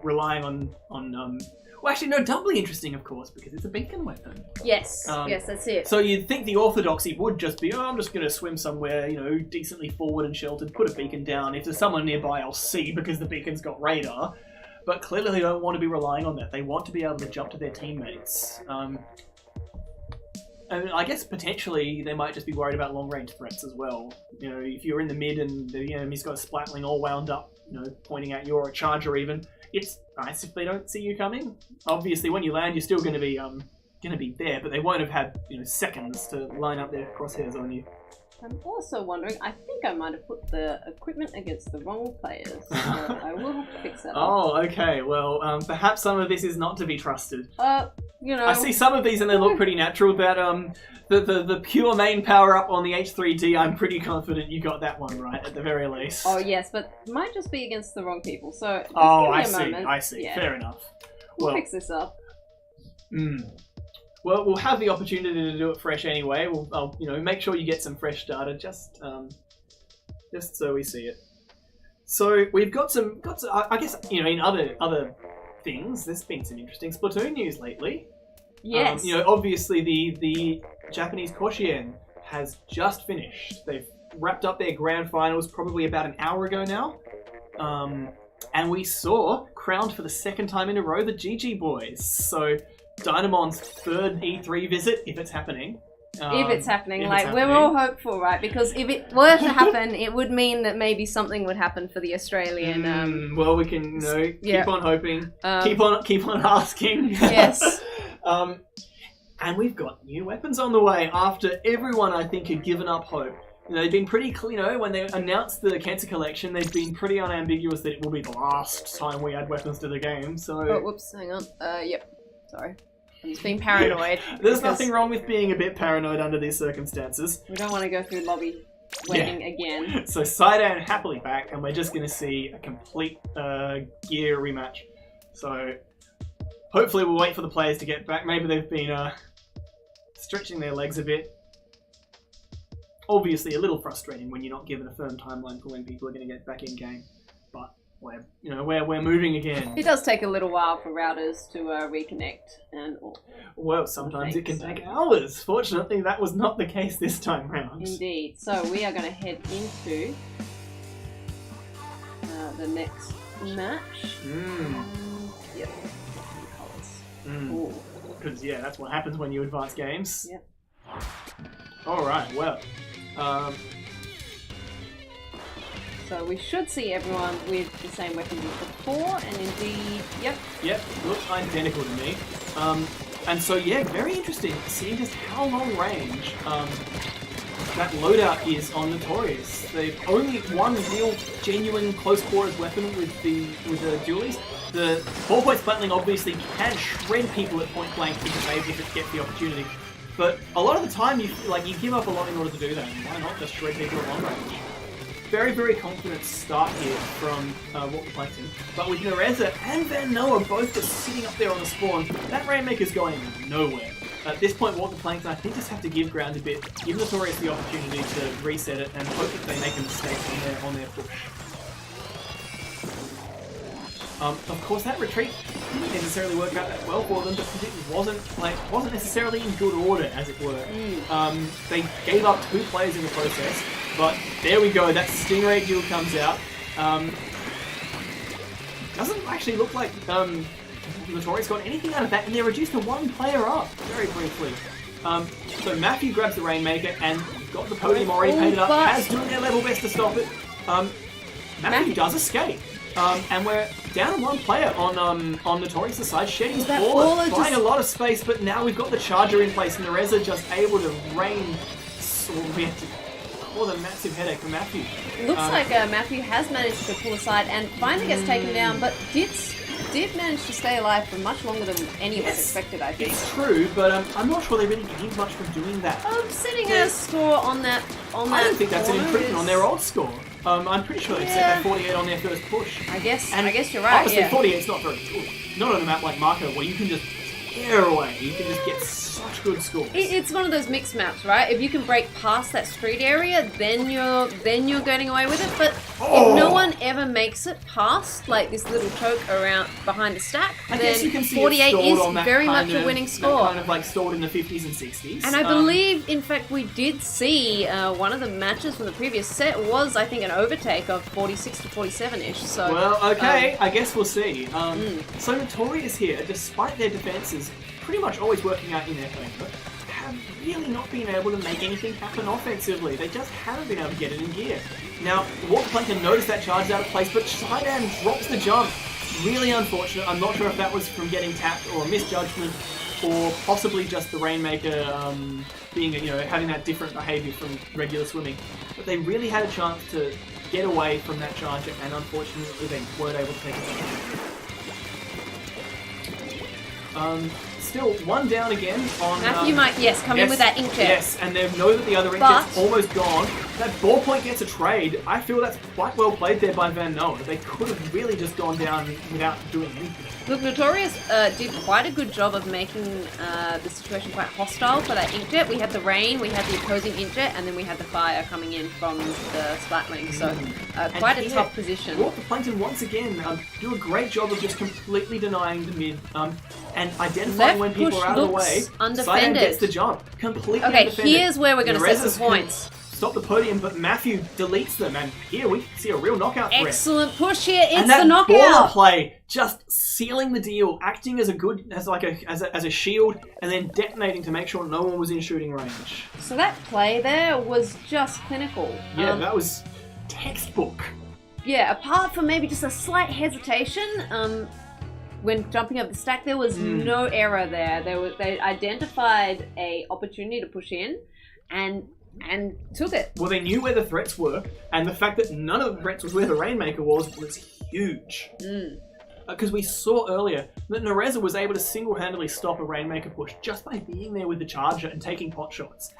relying on well, actually, no, doubly interesting, of course, because it's a beacon weapon. Yes, yes, that's it. So you'd think the orthodoxy would just be, I'm just going to swim somewhere, decently forward and sheltered, put a beacon down. If there's someone nearby, I'll see because the beacon's got radar. But clearly they don't want to be relying on that. They want to be able to jump to their teammates. And I guess potentially they might just be worried about long-range threats as well. If you're in the mid and the enemy's got a splatling all wound up, pointing at you, or a charger even, it's nice if they don't see you coming. Obviously, when you land, you're still going to be there, but they won't have had seconds to line up their crosshairs on you. I'm also wondering, I think I might have put the equipment against the wrong players, so I will have to fix that. Oh, okay. Well, perhaps some of this is not to be trusted. I see some of these and they look pretty natural, but the pure main power up on the H3D, I'm pretty confident you got that one right at the very least. Oh yes, but it might just be against the wrong people. So just give me a moment. I see. Yeah. Fair enough. We'll fix this up. Well, we'll have the opportunity to do it fresh anyway. I'll make sure you get some fresh data just so we see it. So we've got some. I guess in other things, there's been some interesting Splatoon news lately. Yes. Obviously the Japanese Koshien has just finished. They've wrapped up their grand finals probably about an hour ago now. And we saw, crowned for the second time in a row, the GG boys. So Dynamon's third E3 visit, if it's happening. If it's happening, we're all hopeful, right? Because if it were to happen, it would mean that maybe something would happen for the Australian. Well, we can keep on hoping, keep on asking. Yes. And we've got new weapons on the way after everyone, I think, had given up hope. They've been pretty clear, when they announced the Cancer Collection, they've been pretty unambiguous that it will be the last time we add weapons to the game, so... Oh, whoops, hang on. Yep. Sorry. I'm just being paranoid. There's nothing wrong with being a bit paranoid under these circumstances. We don't want to go through lobby waiting again. So Sidan happily back, and we're just going to see a complete gear rematch. So hopefully we'll wait for the players to get back. Maybe they've been stretching their legs a bit. Obviously a little frustrating when you're not given a firm timeline for when people are going to get back in game. But we're moving again. It does take a little while for routers to reconnect and all. Well, sometimes it can take hours. Fortunately, that was not the case this time round. Indeed. So we are going to head into the next match. Yep. Because that's what happens when you advance games. Yep. All right. Well. So we should see everyone with the same weapons as before, and indeed, yep, looks identical to me. And so very interesting seeing just how long range that loadout is on Notorious. They've only one real genuine close quarters weapon with the dualies. The 4-point splatling obviously can shred people at point blank if it gets the opportunity. But a lot of the time you give up a lot in order to do that. Why not just shred people at long range? Very, very confident start here from Plankton. But with Nereza and Van Noah both just sitting up there on the spawn, that Rainmaker's going nowhere. At this point, Plankton, I think, just have to give ground a bit, give Notorious the opportunity to reset it, and hope that they make a mistake on their push. Of course, that retreat didn't necessarily work out that well for them because it wasn't necessarily in good order, as it were. They gave up 2 players in the process, but there we go. That Stingray duel comes out. Doesn't actually look like Notorious got anything out of that, and they're reduced to 1 player up very briefly. So Matthew grabs the Rainmaker and got the podium already painted up. Has doing their level best to stop it. Matthew does escape. And we're down to 1 player on Notorious' side. Shedding's forward, buying a lot of space, but now we've got the charger in place, and Nereza just able to rain. We have to cause a massive headache for Matthew. Looks like Matthew has managed to pull aside and finally gets taken down, but did manage to stay alive for much longer than any of us expected, I think. It's true, but I'm not sure they really gained much from doing that. Setting a score on that. I don't think that's an improvement on their old score. I'm pretty sure they set that 48 on their first push. I guess you're right. Obviously, Yeah. 48's not very good. Not on a map like Marco where you can just tear away. You can just get such good scores. It's one of those mixed maps, right? If you can break past that street area, then you're getting away with it. But if no one ever makes it past like this little choke around behind the stack, I then guess you can see 48 it is very much a winning score. Kind of like stalled in the 50s and 60s. And I believe, in fact, we did see one of the matches from the previous set was, I think, an overtake of 46 to 47-ish. So well, okay, I guess we'll see. So Notorious here, despite their defenses pretty much always working out in their favour, have really not been able to make anything happen offensively. They just haven't been able to get it in gear. Now, Plankton noticed that charge out of place, but Sidam drops the jump. Really unfortunate. I'm not sure if that was from getting tapped or a misjudgment, or possibly just the Rainmaker being, having that different behaviour from regular swimming. But they really had a chance to get away from that charge, and unfortunately they weren't able to take it. Still, one down again on... Matthew might, come in with that inkjet. Yes, and they know that the other inkjet's almost gone. That ballpoint gets a trade. I feel that's quite well played there by Van Noa. They could have really just gone down without doing anything. Look, Notorious did quite a good job of making the situation quite hostile for that inkjet. We had the rain, we had the opposing inkjet, and then we had the fire coming in from the splatling. So quite a tough position. Plankton once again do a great job of just completely denying the mid and identifying when people are out of the way. Sidam gets the jump. Completely undefended. Here's where we're going to set some points. Stop the podium, but Matthew deletes them, and here we see a real knockout threat. Excellent push here. It's and that the knockout. Baller play, just sealing the deal, acting as a shield, and then detonating to make sure no one was in shooting range. So that play there was just clinical. Yeah, that was textbook. Yeah, apart from maybe just a slight hesitation, when jumping up the stack, there was no error there. They identified a opportunity to push in, and took it. Well, they knew where the threats were, and the fact that none of the threats was where the Rainmaker was huge. Because we saw earlier that Nereza was able to single-handedly stop a Rainmaker push just by being there with the Charger and taking pot shots.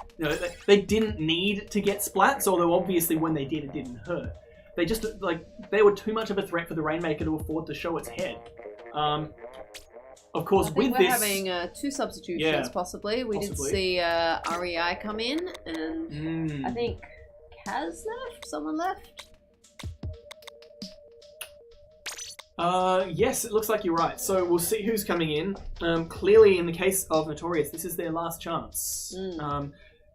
They didn't need to get splats, although obviously when they did, it didn't hurt. They just, they were too much of a threat for the Rainmaker to afford to show its head. Of course, we're having two substitutions, possibly. We did see REI come in, and I think Kaz left? Someone left? Yes, it looks like you're right. So we'll see who's coming in. Clearly, in the case of Notorious, this is their last chance.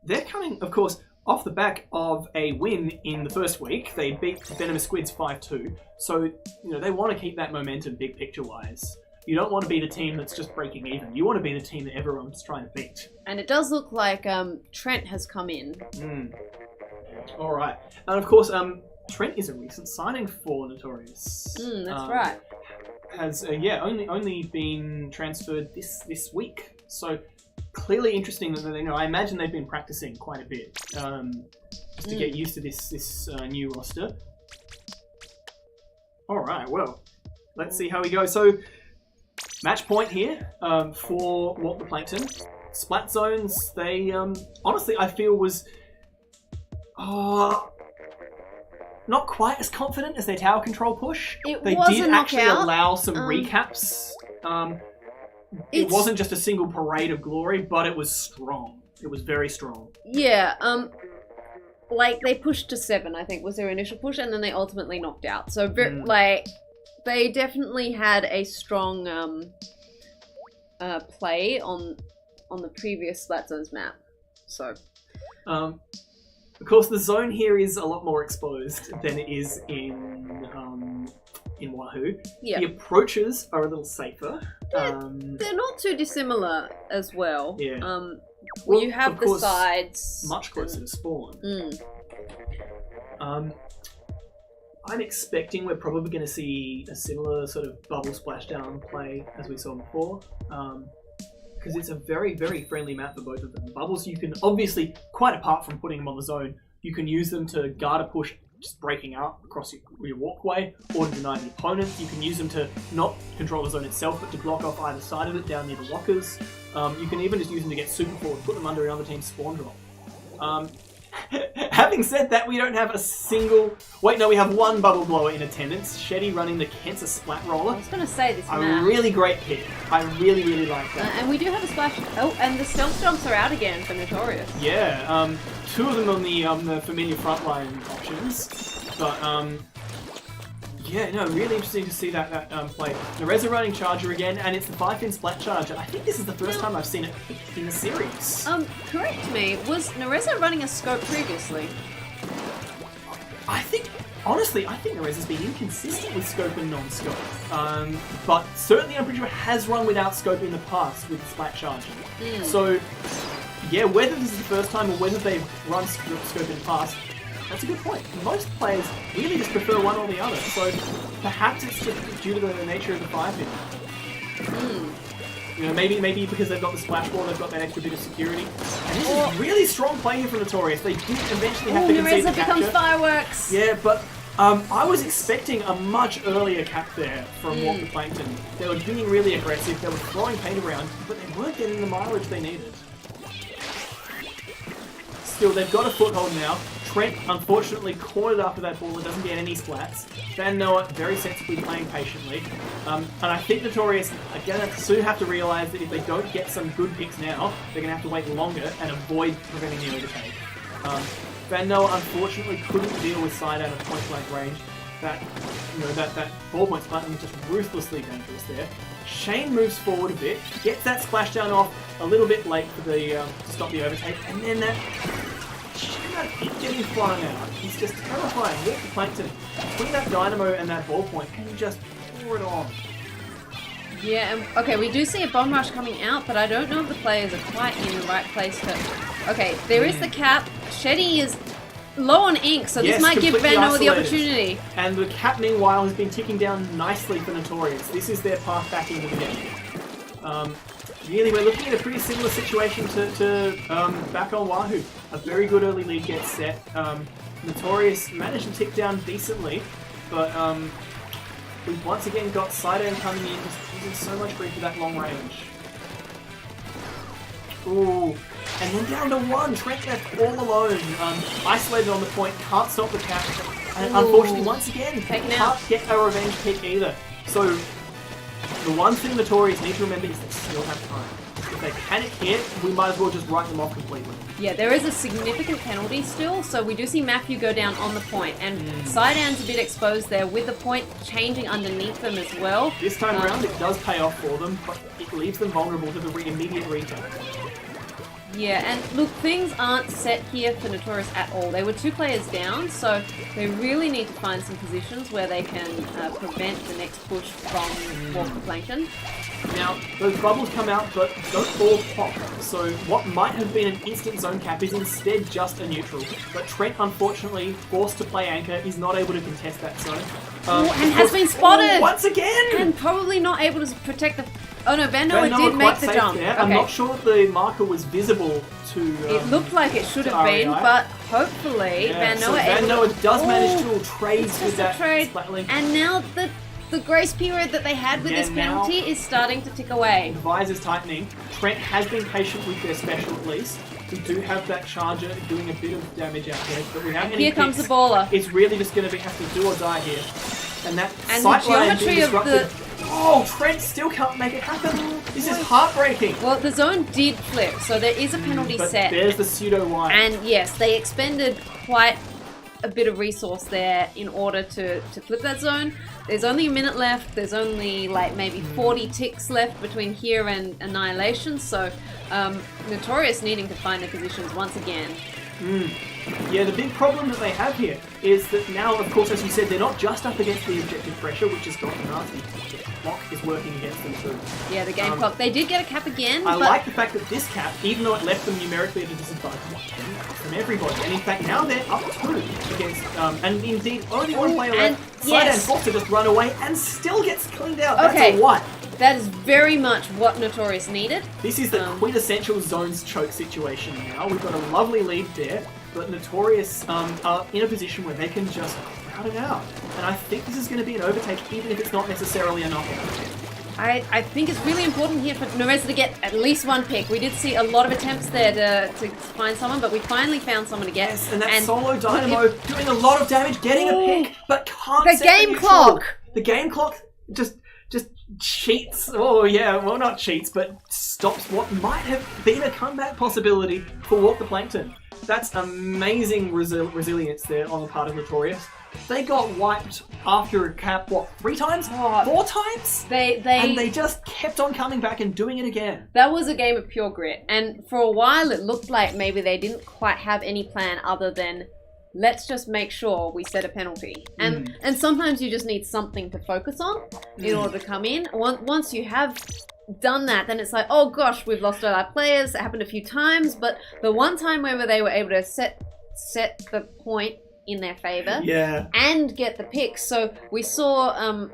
They're coming, of course, off the back of a win in the first week. They beat Venomous Squids 5-2. So, they want to keep that momentum big picture-wise. You don't want to be the team that's just breaking even. You want to be the team that everyone's trying to beat. And it does look like Trent has come in. All right. And of course, Trent is a recent signing for Notorious. That's right. Has only been transferred this week. So clearly interesting that I imagine they've been practicing quite a bit just to get used to this new roster. All right. Well, let's see how we go. So. Match point here for WtP Plankton. Splat zones, they honestly I feel was not quite as confident as their tower control push. They did actually allow some recaps. It wasn't just a single parade of glory, but it was strong. It was very strong. Yeah, they pushed to 7, I think, was their initial push, and then they ultimately knocked out. So, they definitely had a strong play on the previous Splat Zones map. So, of course, the zone here is a lot more exposed than it is in Wahoo. Yeah. The approaches are a little safer. They're not too dissimilar as well. Yeah. Well, you have the sides much closer to spawn. I'm expecting we're probably going to see a similar sort of bubble splashdown play as we saw before, because it's a very, very friendly map for both of them. Bubbles, you can obviously, quite apart from putting them on the zone, you can use them to guard a push just breaking out across your walkway, or to deny the opponent. You can use them to not control the zone itself, but to block off either side of it down near the lockers. You can even just use them to get super forward, put them under another team's spawn drop. Having said that, we don't have a single... Wait, no, we have one bubble blower in attendance. Shetty running the Kensa Splat Roller. I was going to say this A map. really great pick. I really, really like that. And we do have a splash. Oh, and the stealth jumps are out again for Notorious. Yeah, 2 of them on the familiar frontline options. But, yeah, no, really interesting to see that play. Nereza running Charger again, and it's the 5-pin Splat Charger. I think this is the first time I've seen it in the series. Correct me. Was Nereza running a scope previously? Honestly, I think Nereza's been inconsistent with scope and non-scope. But certainly I'm pretty sure it has run without scope in the past with Splat Charger. So, yeah, whether this is the first time or whether they've run scope in the past, that's a good point. Most players really just prefer one or the other, so perhaps it's just due to the nature of the 5-pin. You know, maybe because they've got the splash ball, they've got that extra bit of security. And this is really strong play here for Notorious. They did eventually have to concede the capture. becomes fireworks! Yeah, but I was expecting a much earlier cap there from WtP Plankton. They were being really aggressive, they were throwing paint around, but they weren't getting the mileage they needed. Still, they've got a foothold now. Trent, unfortunately, cornered after that ball and doesn't get any splats. Van Noah very sensibly playing patiently. And I think Notorious are going to soon have to realise that if they don't get some good picks now, they're going to have to wait longer and avoid preventing the overtake. Van Noah, unfortunately, couldn't deal with side out of point-blank range. That ballpoint splat was just ruthlessly dangerous there. Shane moves forward a bit, gets that splashdown off a little bit late for the to stop the overtake, and then that getting flying out. He's just terrifying. WtP Plankton between that dynamo and that ballpoint, can you just pour it on? Yeah, okay, we do see a bomb rush coming out, but I don't know if the players are quite in the right place to... Okay, there is the cap. Shetty is low on ink, so this might give Van Noah the opportunity. And the cap, meanwhile, has been ticking down nicely for Notorious. This is their path back into the game. Really, we're looking at a pretty similar situation to back on Wahoo. A very good early lead gets set. Notorious managed to tick down decently, but we've once again got Sidearm coming in, just using so much free for that long range. Ooh. And then down to 1, Trent left all alone, isolated on the point, can't stop the cap, and unfortunately once again, can't get a revenge pick either. So, the one thing Notorious need to remember is they still have time. If they panic here, we might as well just write them off completely. Yeah, there is a significant penalty still, so we do see Matthew go down on the point, and Sidearm's a bit exposed there, with the point changing underneath them as well. This time around, it does pay off for them, but it leaves them vulnerable to the immediate retake. Yeah, and look, things aren't set here for Notorious at all. They were 2 players down, so they really need to find some positions where they can prevent the next push from WtP Plankton. Now, those bubbles come out, but don't all pop. So what might have been an instant zone cap is instead just a neutral. But Trent, unfortunately, forced to play anchor, is not able to contest that zone. And has been spotted! Once again! And probably not able to protect the... Oh no, Van Noah did make the jump. Okay. I'm not sure if the marker was visible to... it looked like it should have been, but hopefully Van Noah does manage to trade with that splat link. And now the grace period that they had with this penalty is starting to tick away. The visor's tightening. Trent has been patient with their special at least. We do have that charger doing a bit of damage out there, but we have any here comes the baller. It's really just going to have to do or die here. And that the geometry of the... Oh, Trent still can't make it happen. This is heartbreaking. Well, the zone did flip, so there is a penalty set. There's the pseudo wire. And yes, they expended quite a bit of resource there in order to flip that zone. There's only a minute left. There's only like maybe 40 ticks left between here and Annihilation. So Notorious needing to find their positions once again. Yeah, the big problem that they have here is that now, of course, as you said, they're not just up against the objective pressure, which has gotten nasty. The clock is working against them too. Yeah, the game clock. They did get a cap again. I like the fact that this cap, even though it left them numerically at a disadvantage, from everybody. And in fact, now they're up 2 against, and indeed, only one player left. Sidearm forced to just run away and still gets cleaned out. That's a what? That is very much what Notorious needed. This is the quintessential zones choke situation now. We've got a lovely lead there, but Notorious are in a position where they can just crowd it out. And I think this is going to be an overtake, even if it's not necessarily a knockout. I think it's really important here for Notorious to get at least one pick. We did see a lot of attempts there to find someone, but we finally found someone to get. Yes, and that solo Dynamo doing a lot of damage, getting a pick, but can't the set game neutral. clock. The game clock just cheats. Oh yeah, well not cheats, but stops what might have been a comeback possibility for WtP. That's amazing resilience there on the part of Notorious. They got wiped after a cap, what, 3 times? 4 times? And they just kept on coming back and doing it again. That was a game of pure grit. And for a while it looked like maybe they didn't quite have any plan other than let's just make sure we set a penalty. And sometimes you just need something to focus on in order to come in. Once you have done that, then it's like, oh gosh, we've lost all our players. It happened a few times, but the one time where they were able to set the point in their favor and get the pick. So we saw,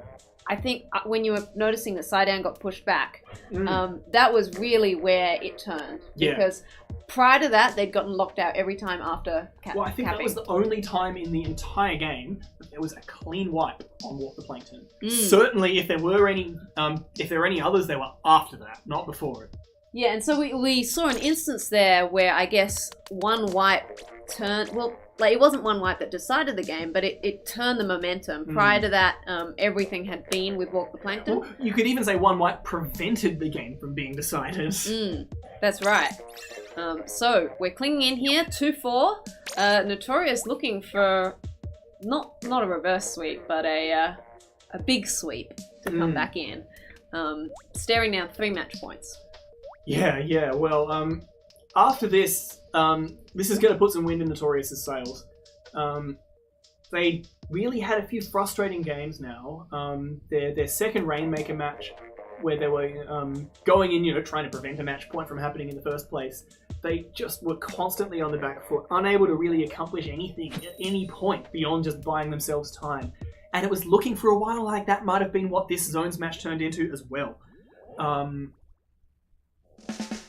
I think when you were noticing that Sidan got pushed back, that was really where it turned. Because prior to that, they'd gotten locked out every time after capping. Well, I think that was the only time in the entire game that there was a clean wipe on WtP. Certainly, if there were any others, they were after that, not before it. Yeah, and so we saw an instance there where I guess one wipe turned, well, like it wasn't one wipe that decided the game, but it turned the momentum. Prior to that, everything had been with WtP. Well, you could even say one wipe prevented the game from being decided. That's right. So we're clinging in here, 2-4. Notorious looking for not a reverse sweep, but a big sweep to come back in. Staring down 3 match points. Yeah. Well, after this, this is going to put some wind in Notorious's sails. They really had a few frustrating games now. Their second Rainmaker match, where they were going in, trying to prevent a match point from happening in the first place, they just were constantly on the back foot, unable to really accomplish anything at any point beyond just buying themselves time. And it was looking for a while like that might have been what this Zones match turned into as well.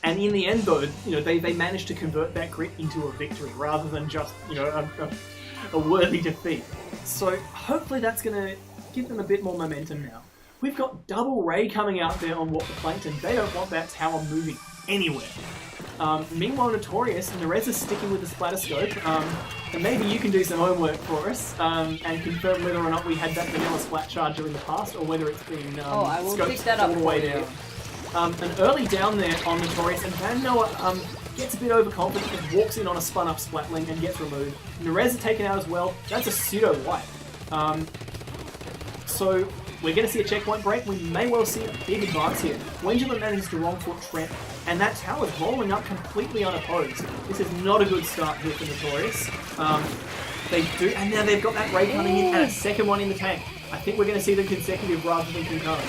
And in the end, though, they managed to convert that grit into a victory rather than just, a worthy defeat. So hopefully that's going to give them a bit more momentum now. We've got double Ray coming out there on WtP. They don't want that tower moving anywhere. Meanwhile, Notorious and Nerez are sticking with the splatter scope. And maybe you can do some homework for us and confirm whether or not we had that vanilla splat charger in the past, or whether it's been I will pick scoped that up all the way down. An early down there on Notorious, and Van Noah gets a bit overconfident and walks in on a spun up splatling and gets removed. Nerez are taken out as well. That's a pseudo wipe. So we're going to see a checkpoint break. We may well see a big advance here. Wendula manages to wrong foot Trent, and that tower's rolling up completely unopposed. This is not a good start here for Notorious. They do, and now they've got that Ray coming in and a second one in the tank. I think we're going to see them consecutive rather than concurrent.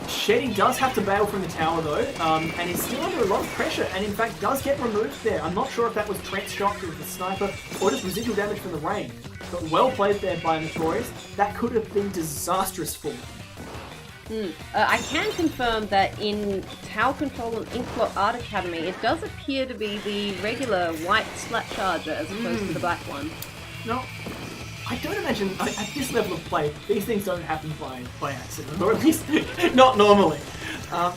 Sheddy does have to bail from the tower though, and is still under a lot of pressure, and in fact does get removed there. I'm not sure if that was Trent's shot with the sniper, or just residual damage from the rain. But well played there by Notorious. That could have been disastrous for them. I can confirm that in Tower Control and Inkblot Art Academy, it does appear to be the regular white slat charger as opposed to the black one. No, I don't imagine, at this level of play, these things don't happen by accident, or at least not normally.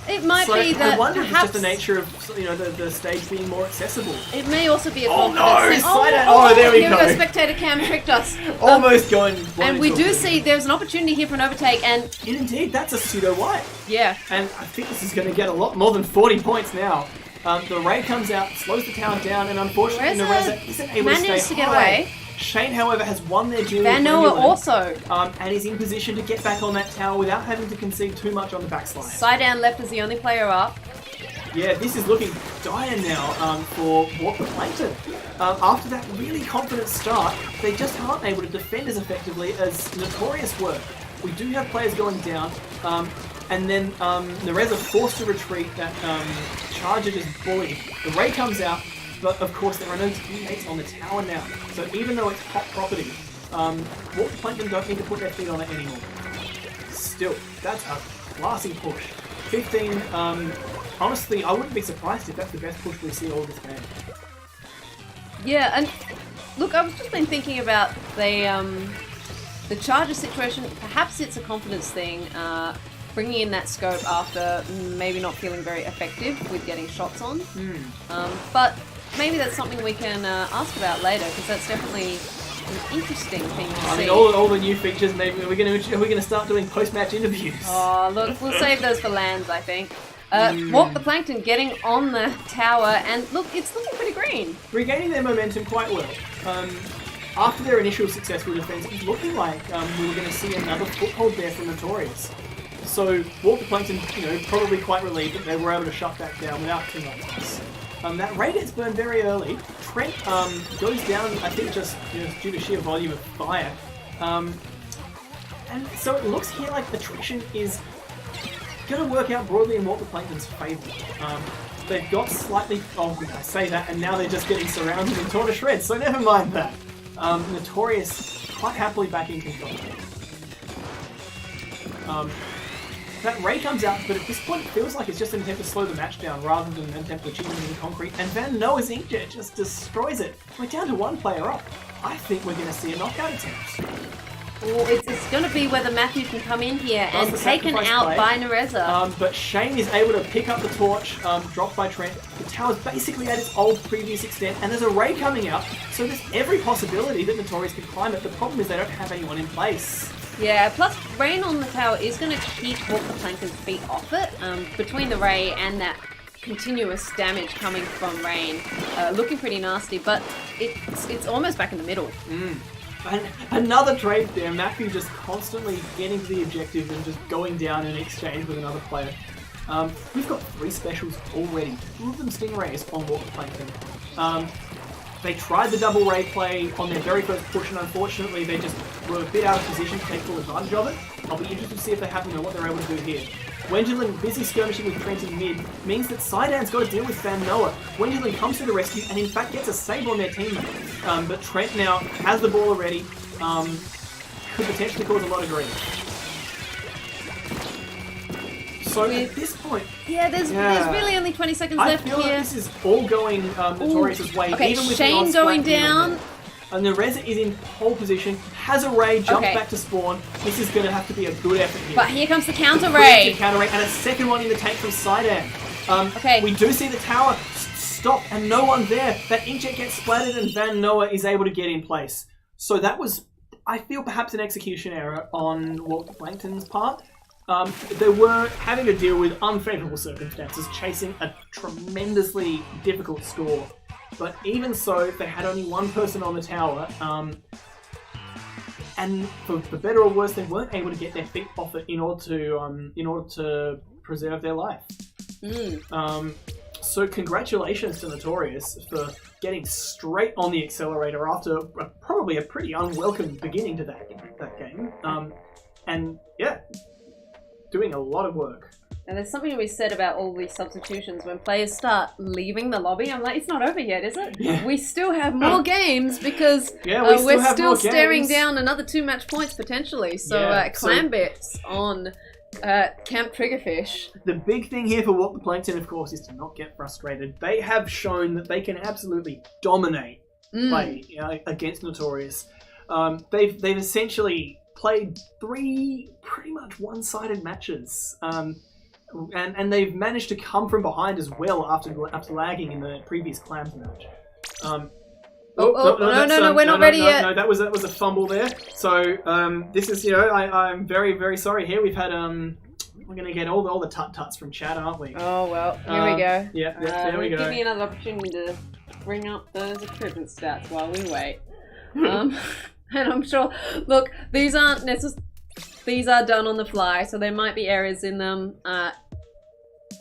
It might be that I wonder if it's perhaps just the nature of the stage being more accessible. it may also be a Oh no! confidence thing. There we Here go. we go, Spectator Cam tricked us. Almost going blind. And we do see there's an opportunity here for an overtake, and Indeed, that's a pseudo wipe. yeah. And I think this is going to get a lot more than 40 points now. The Ray comes out, slows the tower down, and unfortunately Nereza isn't able to managed stay to get high. away. Shane, however, has won their duel. Van Noah also. And is in position to get back on that tower without having to concede too much on the backslide. Sidan left as the only player up. Yeah, this is looking dire now for WtP. After that really confident start, they just aren't able to defend as effectively as Notorious were. We do have players going down, and then Nereza forced to retreat. That charger just bullied. The Ray comes out, but of course there are no teammates on the tower now. So even though it's hot property, WtP don't need to put their feet on it anymore. Still, that's a classy push. 15, honestly, I wouldn't be surprised if that's the best push we see all this game. Yeah, and look, I've just been thinking about the charger situation. Perhaps it's a confidence thing. bringing in that scope after maybe not feeling very effective with getting shots on. But maybe that's something we can ask about later, because that's definitely an interesting thing to see. I mean, all the new features. Maybe are we going to start doing post-match interviews? Oh, look, we'll save those for lands, I think. Walk the Plankton getting on the tower, and look, it's looking pretty green. Regaining their momentum quite well. After their initial successful defense, it was looking like we were going to see another foothold there from Notorious. So Walk the Plankton, probably quite relieved that they were able to shut that down without too much loss. That raid gets burned very early. Trent goes down, I think, just due to sheer volume of fire. And so it looks here like attrition is going to work out broadly in Walk the Plankton's favour. They've got slightly... Oh, I say that, and now they're just getting surrounded and torn to shreds, so never mind that. Notorious quite happily back in control. That Ray comes out, but at this point it feels like it's just an attempt to slow the match down rather than an attempt to achieve it in concrete, and Van Noah's inkjet just destroys it. We're down to one player up. I think we're going to see a knockout attempt. Well, it's going to be whether Matthew can come in here and taken out by Nereza. But Shane is able to pick up the torch, dropped by Trent. The tower's basically at its old previous extent, and there's a Ray coming out, so there's every possibility that Notorious can climb it. The problem is they don't have anyone in place. Yeah, plus Rain on the tower is going to keep Walk the Plankton's feet off it. Between the Ray and that continuous damage coming from Rain, looking pretty nasty, but it's almost back in the middle. And another trade there, Matthew just constantly getting to the objective and just going down in exchange with another player. We've got 3 specials already, 2 of them Stingrays on Walk the Plankton. They tried the double Ray play on their very first push, and unfortunately they just were a bit out of position to take full advantage of it. I'll be interested to see if they happen and what they're able to do here. Wendelin, busy skirmishing with Trent in mid, means that Sidan's got to deal with Van Noah. Wendelin comes to the rescue and in fact gets a save on their teammate. But Trent now has the ball already, could potentially cause a lot of grief. So at this point... Yeah, there's really only 20 seconds left here. I feel like this is all going Notorious's way. Okay, even with Shane going down. And Nereza is in pole position, has a Ray, jumps back to spawn. This is going to have to be a good effort here. But here comes the counter Ray. And a second one in the tank from Sidan. We do see the tower stop and no one there. That inkjet gets splattered and Van Noah is able to get in place. So that was, I feel, perhaps an execution error on Walk the Plankton's part. They were having to deal with unfavourable circumstances, chasing a tremendously difficult score. But even so, they had only one person on the tower, and for better or worse, they weren't able to get their feet off it in order to preserve their life. So congratulations to Notorious for getting straight on the accelerator after probably a pretty unwelcome beginning to that game, and yeah, doing a lot of work. And there's something to be said about all these substitutions when players start leaving the lobby. I'm like, it's not over yet, is it? Yeah. We still have more games because we're still staring down another 2 match points potentially. So Clambits on Camp Triggerfish. The big thing here for Walk the Plankton, of course, is to not get frustrated. They have shown that they can absolutely dominate play against Notorious. They've essentially played 3 pretty much one-sided matches. And they've managed to come from behind as well after lagging in the previous Clams match. No, we're not ready yet. No, that was a fumble there. So this is, I'm very, very sorry here. We've had we're gonna get all the tut-tuts from chat, aren't we? Oh well, here we go. Yeah, there we go. Give me another opportunity to bring up those equipment stats while we wait. And I'm sure. Look, these aren't necessarily. These are done on the fly, so there might be errors in them.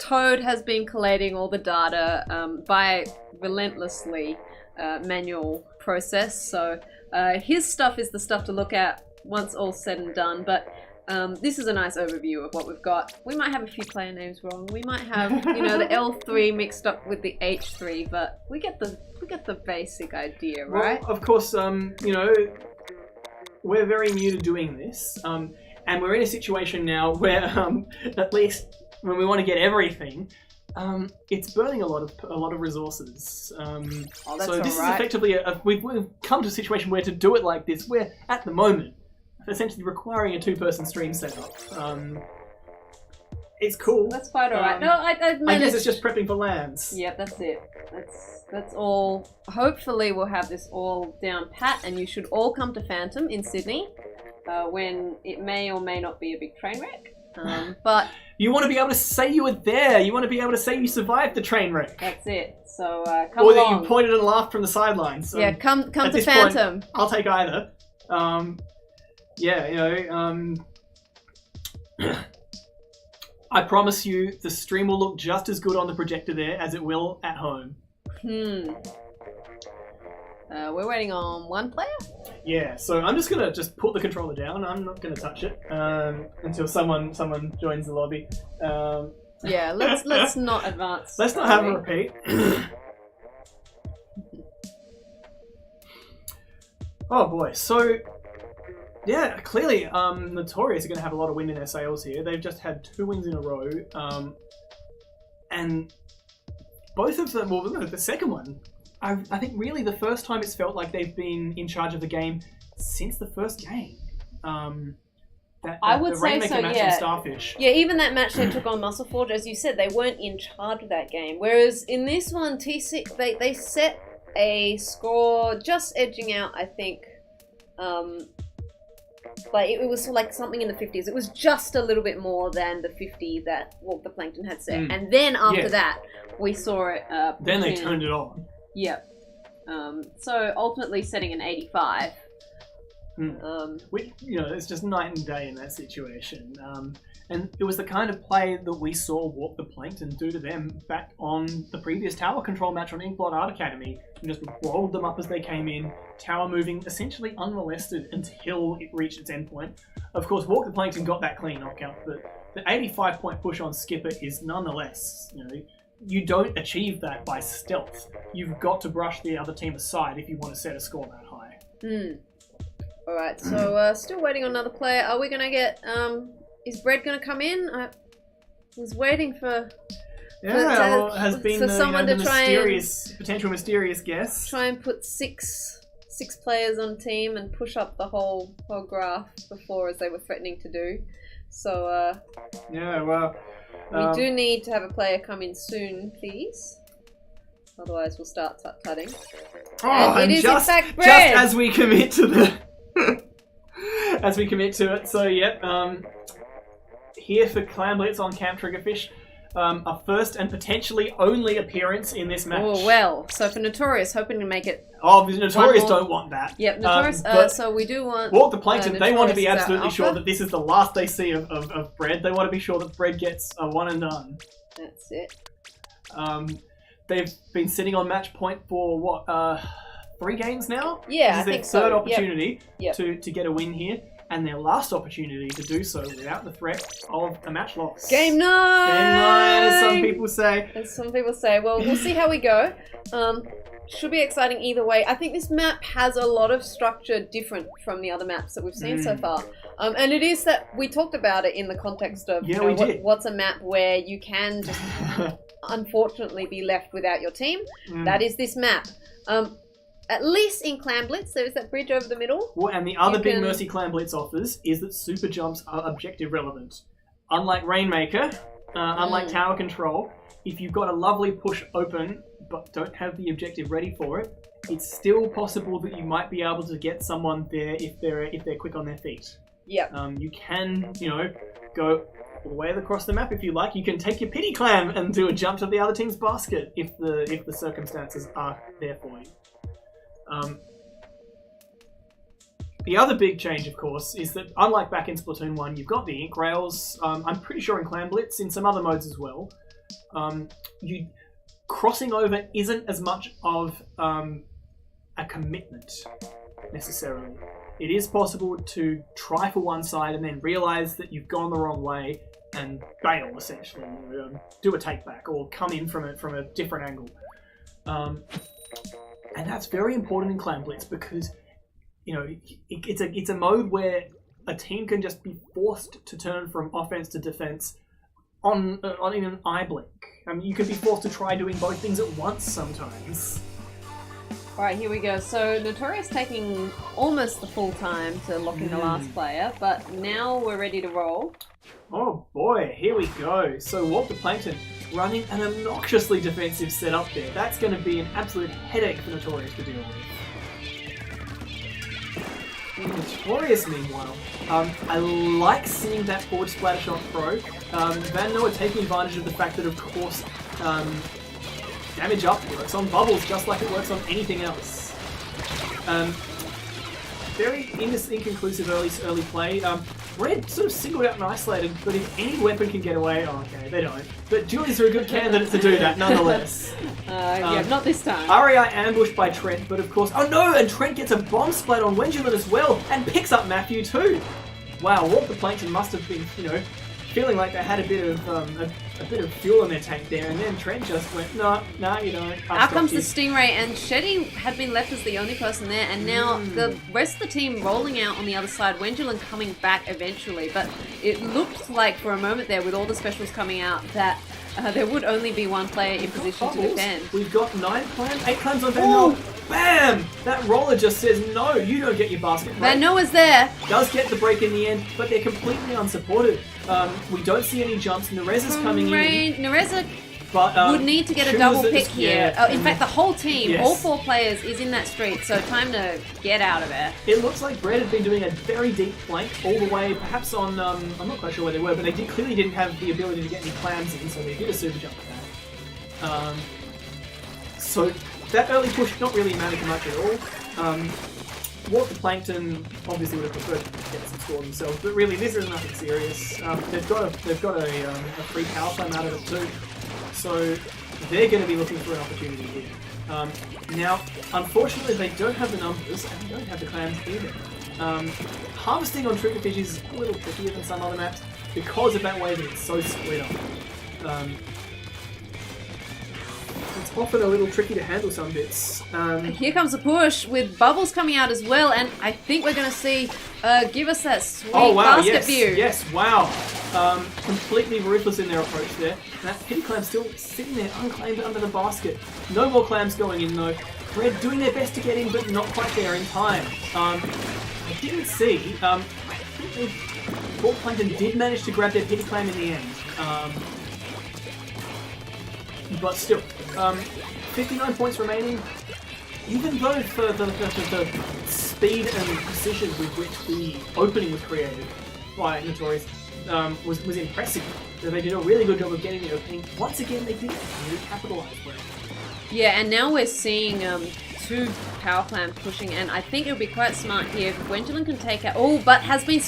Toad has been collating all the data by relentlessly manual process, so his stuff is the stuff to look at once all's said and done, but this is a nice overview of what we've got. We might have a few player names wrong, we might have, the L3 mixed up with the H3, but we get the basic idea, right? Well, of course, we're very new to doing this, and we're in a situation now where, at least when we want to get everything, it's burning a lot of resources. So this is effectively we've come to a situation where to do it like this, we're at the moment essentially requiring a 2-person stream setup. it's cool. That's quite alright. No, I managed... I guess it's just prepping for lands. Yep, that's it. That's all. Hopefully we'll have this all down pat, and you should all come to Phantom in Sydney when it may or may not be a big train wreck. But you want to be able to say you were there. You want to be able to say you survived the train wreck. That's it. So come or along. That you pointed and laughed from the sidelines. Yeah, come to Phantom. Point, I'll take either. Yeah, you know. I promise you, the stream will look just as good on the projector there as it will at home. We're waiting on one player? Yeah, so I'm just gonna put the controller down. I'm not gonna touch it until someone joins the lobby. Yeah, let's not advance. Let's not have a repeat. Oh boy, so yeah, clearly Notorious are going to have a lot of wind in their sails here. They've just had 2 wins in a row, and both of them, well, the second one, I think really the first time it's felt like they've been in charge of the game since the first game. I would the say Rainmaker so, match yeah. on Starfish. Yeah, even that match they took on Muscleforge, as you said, they weren't in charge of that game. Whereas in this one, TC, they set a score just edging out, I think, like it was like something in the 50s. It was just a little bit more than the 50 that the Plankton had set. And then after that, we saw it. Then they turned it on. Yep. So ultimately setting an 85. Which, you know, it's just night and day in that situation. And it was the kind of play that we saw Walk the Plankton do to them back on the previous tower control match on Inkblot Art Academy. You just rolled them up as they came in, tower moving essentially unmolested until it reached its endpoint. Of course, Walk the Plankton got that clean knockout, but the 85-point push on Skipper is nonetheless, you know, you don't achieve that by stealth. You've got to brush the other team aside if you want to set a score that high. Alright, so still waiting on another player. Are we going to get... is Bread going to come in? I was waiting for... has been for the, someone the to try mysterious, potential mysterious guest. Try and put six players on team and push up the whole graph before, as they were threatening to do. So, yeah, well... we do need to have a player come in soon, please. Otherwise, we'll start tut-tutting. Oh, and it is in fact Bread! Just as we commit to the... as we commit to it. So, yep, here for Clan Blitz on Camp Triggerfish. A first and potentially only appearance in this match. Oh, well. So for Notorious, hoping to make it... Oh, the Notorious don't want that. Yep, Notorious, so we do want... Walk the Plankton, they want to be Notorious absolutely sure that this is the last they see of Bread. They want to be sure that Bread gets a one and done. That's it. They've been sitting on match point for, what, 3 games now? Yeah, this is I think their third so. opportunity Yep. to get a win here, and their last opportunity to do so without the threat of a match loss. Game 9! Game 9, as some people say. As some people say. Well, we'll see how we go. Should be exciting either way. I think this map has a lot of structure different from the other maps that we've seen so far. And it is that we talked about it in the context of what's a map where you can just unfortunately be left without your team. That is this map. At least in Clan Blitz, there is that bridge over the middle. Well, and the other big Mercy Clan Blitz offers is that super jumps are objective relevant. Unlike Rainmaker, unlike Tower Control, if you've got a lovely push open but don't have the objective ready for it, it's still possible that you might be able to get someone there if they're quick on their feet. Yeah. You can, you know, go all the way across the map if you like. You can take your pity clam and do a jump to the other team's basket if the circumstances are there for you. The other big change, of course, is that unlike back in Splatoon 1, you've got the ink rails. I'm pretty sure in Clan Blitz, in some other modes as well. Crossing over isn't as much of a commitment, necessarily. It is possible to try for one side and then realise that you've gone the wrong way and bail, essentially. Do a take back or come in from a different angle. And that's very important in Clan Blitz because, you know, it's a mode where a team can just be forced to turn from offense to defense in an eye blink. I mean, you can be forced to try doing both things at once sometimes. Alright, here we go. So, Notorious taking almost the full time to lock in the last player, but now we're ready to roll. Oh boy, here we go. So WtP Plankton running an obnoxiously defensive setup there. That's going to be an absolute headache for Notorious to deal with. Notorious, meanwhile, I like seeing that forward splatter shot throw. Van Noah taking advantage of the fact that, of course, damage up works on bubbles just like it works on anything else. Very inconclusive early play. Red sort of singled out and isolated, but if any weapon can get away, oh, okay, they don't. But Julies are a good candidate to do that, nonetheless. Yeah, not this time. REI ambushed by Trent, but of course, oh no, and Trent gets a bomb splat on Wendulin as well, and picks up Matthew too. Wow, WtP Plankton must have been, feeling like they had a bit of fuel in their tank there, and then Trent just went, nah, you don't. Out comes the Stingray, and Shetty had been left as the only person there, and now the rest of the team rolling out on the other side, Wendulin coming back eventually, but it looked like for a moment there, with all the specials coming out, that there would only be one player in position to defend. We've got 8 clams on Van Noah. Bam! That roller just says, no, you don't get your basket break. Van Noah's there. Does get the break in the end, but they're completely unsupported. We don't see any jumps. Nereza's coming in. Nereza but, would need to get a double pick here. Yeah, in fact, the whole team, all 4 players, is in that street, so time to get out of it. It looks like Brett had been doing a very deep flank all the way, perhaps on, I'm not quite sure where they were, but they clearly didn't have the ability to get any clams in, so they did a super jump for that. So that early push not really mattered much at all. WtP Plankton obviously would have preferred to get some score themselves, but really this is nothing serious. They've got a free power slam out of it too, so they're going to be looking for an opportunity here. Now, unfortunately, they don't have the numbers and they don't have the clams either. Harvesting on triggerfish is a little trickier than some other maps because of that way that it's so split up. It's often a little tricky to handle some bits. Here comes a push with bubbles coming out as well, and I think we're going to see give us that sweet basket view. Yes, wow. Completely ruthless in their approach there. And that pity clam still sitting there unclaimed under the basket. No more clams going in though. Red doing their best to get in, but not quite there in time. I didn't see. I think WtP Plankton did manage to grab their pity clam in the end. But still, 59 points remaining. Even though for the speed and precision with which the opening was created by Notorious was impressive. They did a really good job of getting the opening. Once again, they didn't really capitalise for it. Yeah, and now we're seeing 2 power clams pushing, and I think it would be quite smart here if Wendulin can take out. Oh, but has been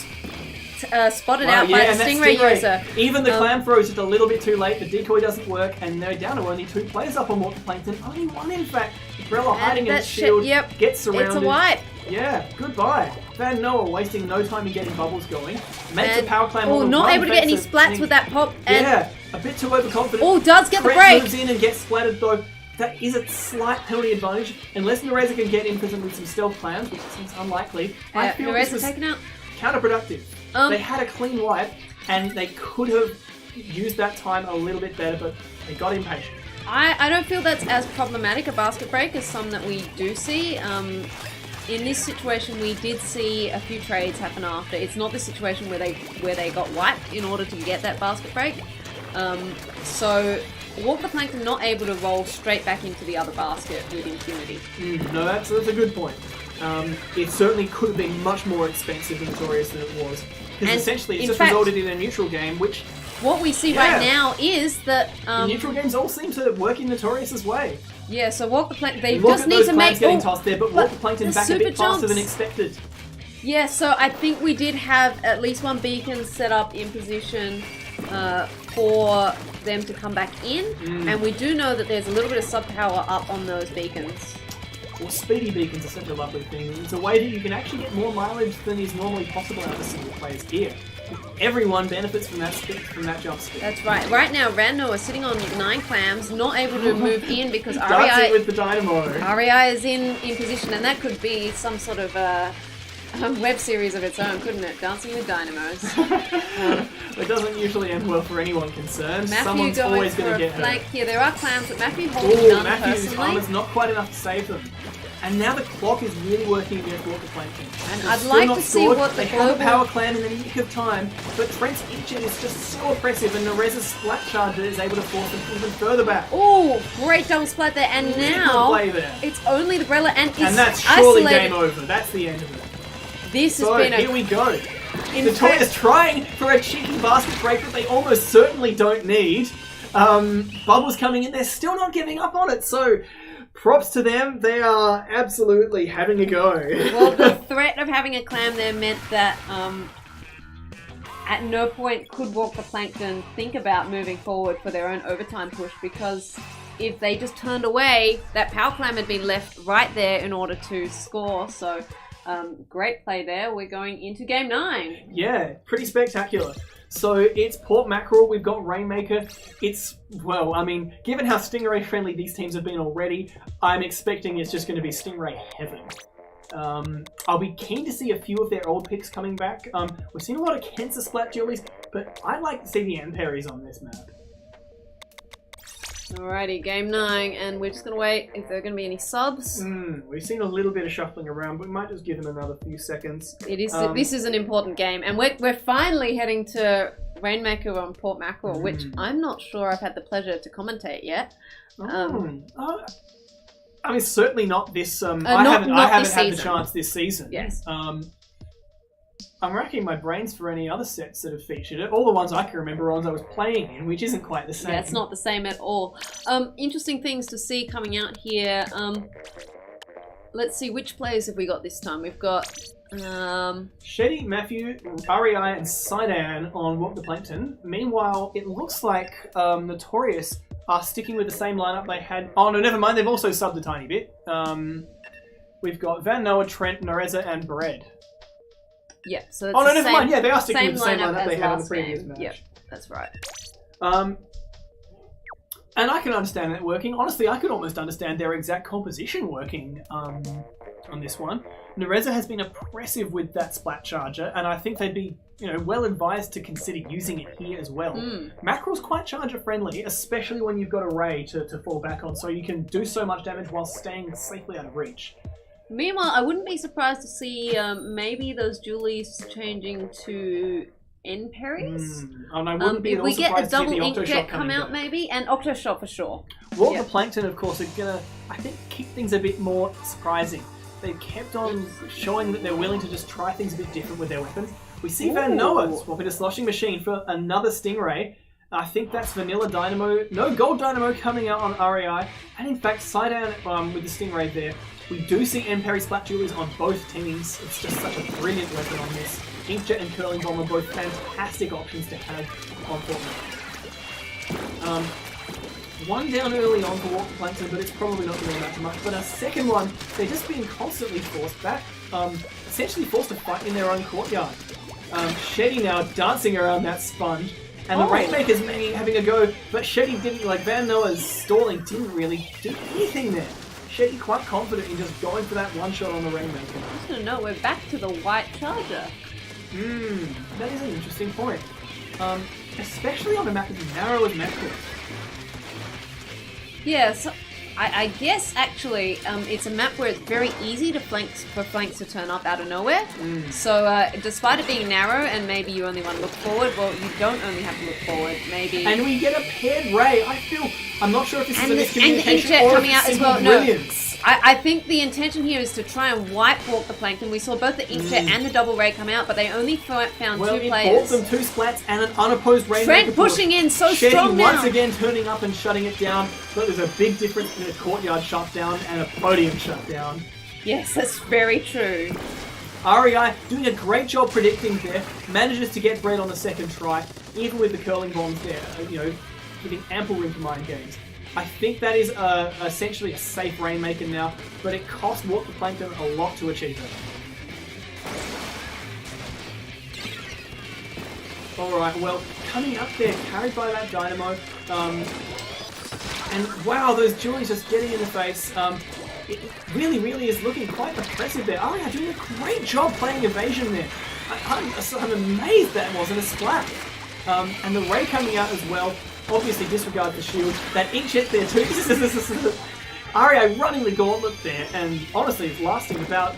spotted out by the Stingray user. Even the clam throw is just a little bit too late. The decoy doesn't work, and they're down to only 2 players up on WtP Plankton. Only 1, in fact. Umbrella hiding in his shield, gets surrounded. It's a wipe. Yeah, goodbye. Van Noah wasting no time in getting bubbles going. Makes a power clam. Oh, not able to get any splats with that pop. And yeah, a bit too overconfident. Oh, does get the break. Trent moves in and gets splattered though. That is a slight penalty advantage. Unless Nereza can get in with some stealth clams, which seems unlikely. I feel this was taken out. Counterproductive. They had a clean wipe, and they could have used that time a little bit better, but they got impatient. I don't feel that's as problematic a basket break as some that we do see. In this situation, we did see a few trades happen after. It's not the situation where they got wiped in order to get that basket break. So WtP Plankton not able to roll straight back into the other basket with impunity. No, that's a good point. It certainly could have been much more expensive and notorious than it was. Because essentially it just resulted in a neutral game, which... What we see right now is that... the neutral games all seem to work in Notorious's way. Yeah, so WtP Plankton... They just need to make... getting tossed there, but WtP Plankton back a bit faster than expected. Yeah, so I think we did have at least 1 beacon set up in position for them to come back in. And we do know that there's a little bit of sub power up on those beacons. Well, speedy beacons are such a lovely thing. It's a way that you can actually get more mileage than is normally possible out of single player's gear. Everyone benefits from that speed, from that jump speed. That's right. Right now, Rando is sitting on 9 clams, not able to move in because REI with the dynamo. REI is in position, and that could be some sort of web series of its own, couldn't it? Dancing with Dynamos. It doesn't usually end well for anyone concerned. Matthew Someone's always going to get hurt. Here, there are clams, but Matthew holding none Matthew's personally. armor's not quite enough to save them. And now the clock is really working against WtP Plankton. And They're I'd still like not to see scored. what the They have a global... power clan in the nick of time, but Trent's Inkjet is just so oppressive, and Nereza's Splat Charger is able to force them even further back. Oh, great double splat there, and Really good now play there. it's only the Brella, and it's And that's surely isolated. game over. That's the end of it. This has So been here we go. In Notorious trying for a cheeky basket break that they almost certainly don't need. Bubbles coming in, they're still not giving up on it, so props to them. They are absolutely having a go. Well, the threat of having a clam there meant that at no point could WtP Plankton think about moving forward for their own overtime push, because if they just turned away, that power clam had been left right there in order to score. So great play there. We're going into game 9. Yeah, pretty spectacular. So it's Port Mackerel, we've got Rainmaker. It's, well, I mean, given how Stingray friendly these teams have been already, I'm expecting it's just going to be Stingray heaven. I'll be keen to see a few of their old picks coming back. We've seen a lot of Kensa Splat Dualies, but I'd like to see the Emperies on this map. Alrighty, game 9, and we're just going to wait if there are going to be any subs. We've seen a little bit of shuffling around, but we might just give them another few seconds. It is. This is an important game, and we're finally heading to Rainmaker on Port Mackerel, which I'm not sure I've had the pleasure to commentate yet. I mean, certainly not this. I not haven't this had the season. chance this season. Yes. I'm racking my brains for any other sets that have featured it. All the ones I can remember are ones I was playing in, which isn't quite the same. Yeah, it's not the same at all. Interesting things to see coming out here. Let's see, which players have we got this time? We've got Shetty, Matthew, REI, and Sidan on WtP Plankton. Meanwhile, it looks like Notorious are sticking with the same lineup they had. Oh no, never mind. They've also subbed a tiny bit. We've got Van Noah, Trent, Nereza, and Bread. Yeah, so Oh no, never mind. Yeah, they are sticking with the same lineup they as had in the last previous game. match. Yep, that's right. And I can understand that working. Honestly, I could almost understand their exact composition working on this one. Nereza has been oppressive with that Splat Charger, and I think they'd be, well advised to consider using it here as well. Mackerel's quite charger friendly, especially when you've got a Ray to fall back on, so you can do so much damage while staying safely out of reach. Meanwhile, I wouldn't be surprised to see maybe those Julies changing to Emperies. And I wouldn't be at all we get a surprised to see double the Octo inkjet Shot come coming out back. maybe, and Octo Shot for sure. WtP Plankton, of course, are gonna, I think, keep things a bit more surprising. They've kept on showing that they're willing to just try things a bit different with their weapons. We see Van Noah swapping a Sloshing Machine for another Stingray. I think that's Vanilla Dynamo. No Gold Dynamo coming out on REI. And in fact, Sidan with the Stingray there. We do see Emperry Splat Dualies on both teams. It's just such a brilliant weapon on this. Inkjet and Curling Bomb are both fantastic options to have on Fortnite. One down early on for WtP Plankton, but it's probably not going to matter much. But a second one, they're just being constantly forced back. Essentially forced to fight in their own courtyard. Shetty now dancing around that sponge. And the Rainmaker's maybe having a go, but Shetty didn't, Van Noah's stalling didn't really do anything there. Shetty quite confident in just going for that one shot on the Rainmaker. Just to know, we're back to the white charger. That is an interesting point. Especially on a map as narrow as Mackerel. Yeah, so I guess actually it's a map where it's very easy for flanks to turn up out of nowhere. So despite it being narrow and maybe you only want to look forward, well, you don't only have to look forward, maybe. And we get a paired Ray. I'm not sure if this is a miscommunication and the inkjet or coming if out it's as well. brilliance. I think the intention here is to try and wipe WtP Plankton. We saw both the inkjet and the double Ray come out, but they only found two players. Well, them 2 splats and an unopposed Rainmaker. Trent pushing in so Shetty strong now. once again turning up and shutting it down, but there's a big difference between a courtyard shutdown and a podium shutdown. Yes, that's very true. REI doing a great job predicting there, manages to get Bread on the second try, even with the curling bombs there, giving ample room for mind games. I think that is essentially a safe Rainmaker now, but it cost WtP Plankton a lot to achieve it. Alright, well, coming up there, carried by that Dynamo, and wow, those Julies just getting in the face. It really, really is looking quite impressive there. REI doing a great job playing evasion there. I'm amazed that wasn't a splat. And the Ray coming out as well. Obviously disregard the shield. That inkjet there too. REI running the gauntlet there, and honestly, it's lasting about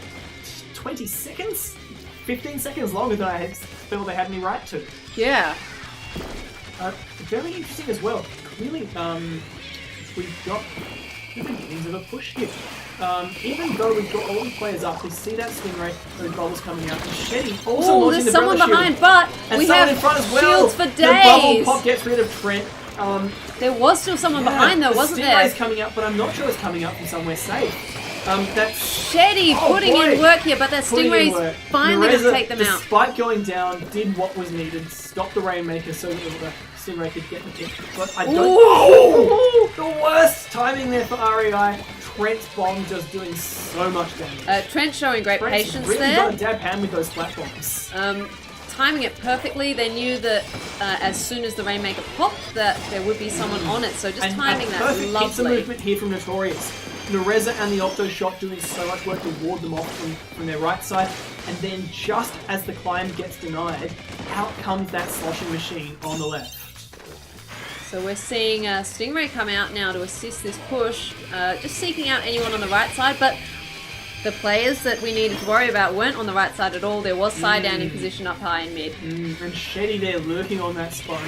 20 seconds? 15 seconds longer than I felt they had any right to. Yeah. Very interesting as well. Clearly, we've got the beginnings of a push here. Even though we've got all the players up, we see that Stingray, those bubbles coming out. And Shetty also launching the someone Umbrella behind, shield. but And we someone have in front as well. shields for The bubble days. pop gets rid of Trent. There was still someone behind though, wasn't there? Stingray's coming up, but I'm not sure it's coming up from somewhere safe. That's Shetty putting in work here, but that Stingray's finally going to take them out. Despite going down, did what was needed, stopped the Rainmaker so that the Stingray could get the kick. But I don't... Oh, the worst timing there for REI. Trent's bomb just doing so much damage. Trent showing great patience really there. got a dab hand with those flat bombs. Timing it perfectly. They knew that as soon as the Rainmaker popped, that there would be someone on it. So just timing that perfect lovely. pizza movement here from Notorious. Nereza and the Octo Shot doing so much work to ward them off from their right side, and then just as the climb gets denied, out comes that sloshing machine on the left. So we're seeing Stingray come out now to assist this push, just seeking out anyone on the right side, but the players that we needed to worry about weren't on the right side at all. There was side down in position up high in mid. And Shetty there lurking on that spot.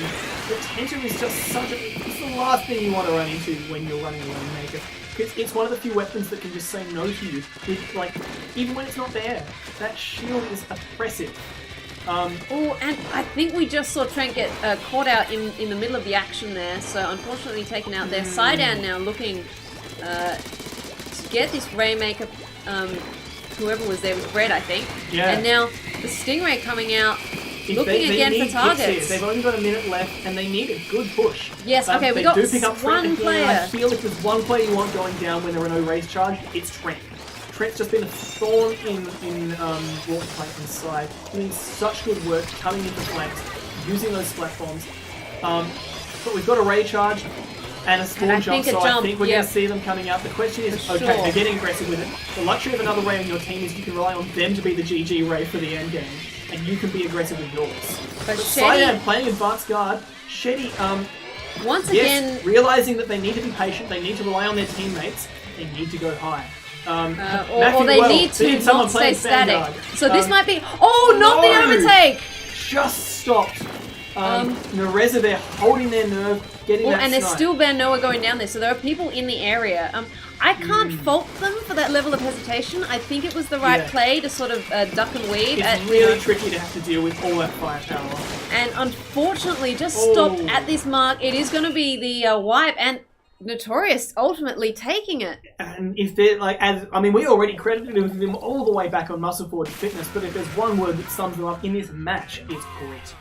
The tension is just it's the last thing you want to run into when you're running a Rainmaker. It's one of the few weapons that can just say no to you, even when it's not there. That shield is oppressive. Oh, and I think we just saw Trent get caught out in the middle of the action there, so unfortunately taken out there. Sidedown now looking to get this Rainmaker, whoever was there was Brett, I think. Yeah. And now the Stingray coming out, looking again for targets. They've only got a minute left, and they need a good push. Yes, okay, we got one player. I feel if there's one player you want going down when there are no raise charge, it's Trent. Trent's just been a thorn in Water Plankton's side, doing such good work, coming into flanks, using those splat bombs. But we've got a ray charge and a spawn jump, so I think we're going to see them coming out. The question is, okay, they're getting aggressive with it. The luxury of another ray on your team is you can rely on them to be the GG ray for the end game, and you can be aggressive with yours. But Shetty playing advanced guard, Shetty, once again, realizing that they need to be patient, they need to rely on their teammates, they need to go high. Or they need to not stay static. So this might be... Oh, not the overtake! Just stopped. Nereza there holding their nerve, getting that and snipe. there's still Van Noah going down there, so there are people in the area. I can't fault them for that level of hesitation. I think it was the right play to sort of duck and weave. It's really tricky to have to deal with all that firepower. And unfortunately, just stopped at this mark. It is going to be the wipe, and Notorious ultimately taking it. And if they're we already credited them all the way back on Muscle Forward Fitness, but if there's one word that sums them up in this match, it's grit.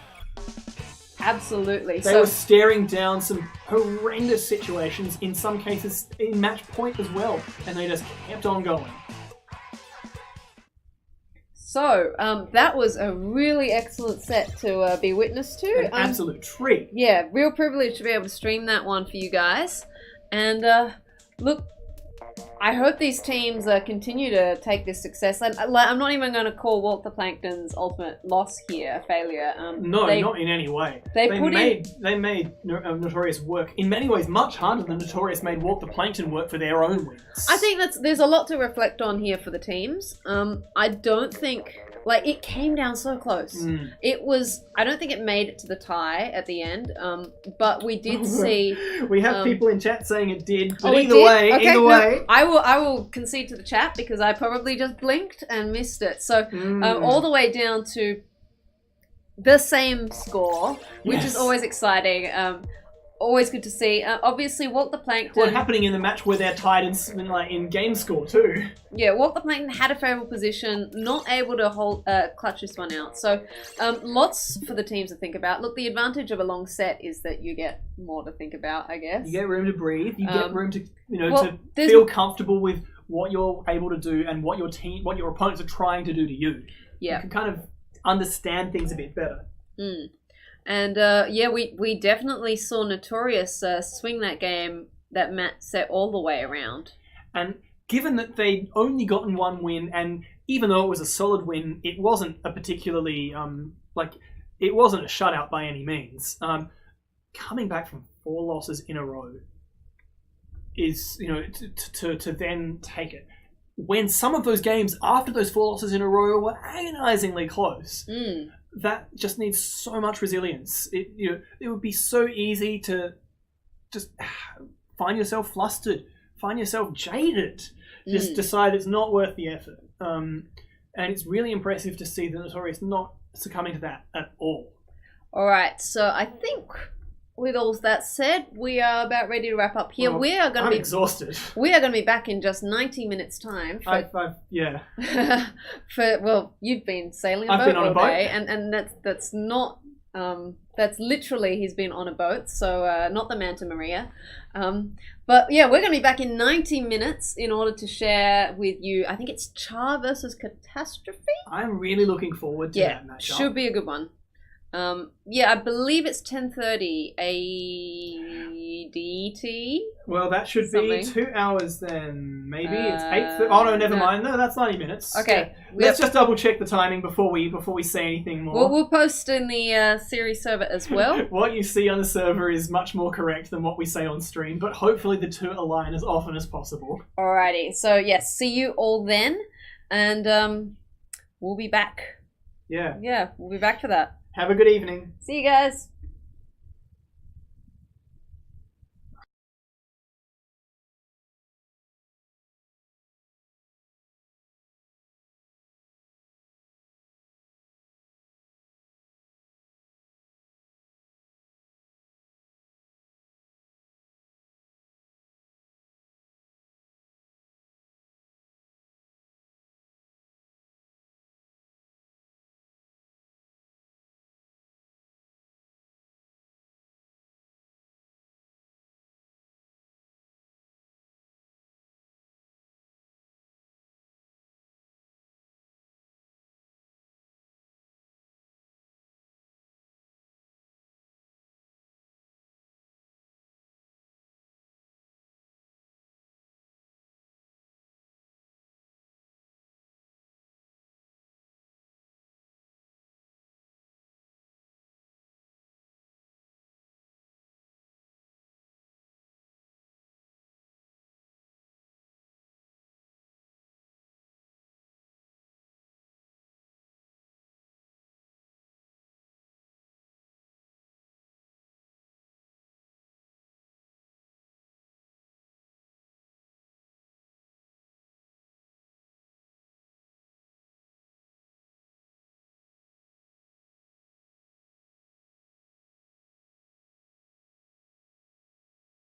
Absolutely. They were staring down some horrendous situations, in some cases in match point as well, and they just kept on going. So, that was a really excellent set to be witness to. An absolute treat. Yeah, real privilege to be able to stream that one for you guys. And look, I hope these teams continue to take this success. I'm not even going to call WtP Plankton's ultimate loss here a failure. No, not in any way. They made Notorious work in many ways much harder than Notorious made WtP Plankton work for their own wins. I think there's a lot to reflect on here for the teams. I don't think... it came down so close. It was... I don't think it made it to the tie at the end, but we did see... we have people in chat saying it did, but either way... I will concede to the chat because I probably just blinked and missed it. So, all the way down to the same score, which is always exciting. Always good to see. Obviously, WtP Plankton... What's happening in the match where they're tied in game score too. Yeah, WtP Plankton had a favourable position, not able to clutch this one out. So, lots for the teams to think about. Look, the advantage of a long set is that you get more to think about, I guess. You get room to breathe. You get room to to feel comfortable with what you're able to do and what your opponents are trying to do to you. Yeah, you can kind of understand things a bit better. And we definitely saw Notorious swing that game, that match set all the way around. And given that they'd only gotten one win, and even though it was a solid win, it wasn't a particularly it wasn't a shutout by any means. Coming back from 4 losses in a row, is, to then take it. When some of those games after those 4 losses in a row were agonizingly close, that just needs so much resilience. It would be so easy to just find yourself flustered, find yourself jaded, just decide it's not worth the effort. And it's really impressive to see the Notorious not succumbing to that at all. All right, so I think with all that said, we are about ready to wrap up here. Well, I'm exhausted. We are going to be back in just 90 minutes' time. Yeah. You've been sailing a boat been on a boat. day, and that's not. That's literally he's been on a boat, so not the Manta Maria. But yeah, we're going to be back in 90 minutes in order to share with you. I think it's Char versus Catastrophe. I'm really looking forward to that matchup. Should be a good one. I believe it's 10:30 ADT. Well, that should be 2 hours then. Maybe it's 8:30. Oh no, never mind. No, that's 90 minutes. Okay, yeah. Let's just double check the timing before we say anything more. We'll post in the series server as well. What you see on the server is much more correct than what we say on stream, but hopefully the two align as often as possible. Alrighty, so yes, see you all then, and we'll be back. Yeah. Yeah, we'll be back for that. Have a good evening. See you guys.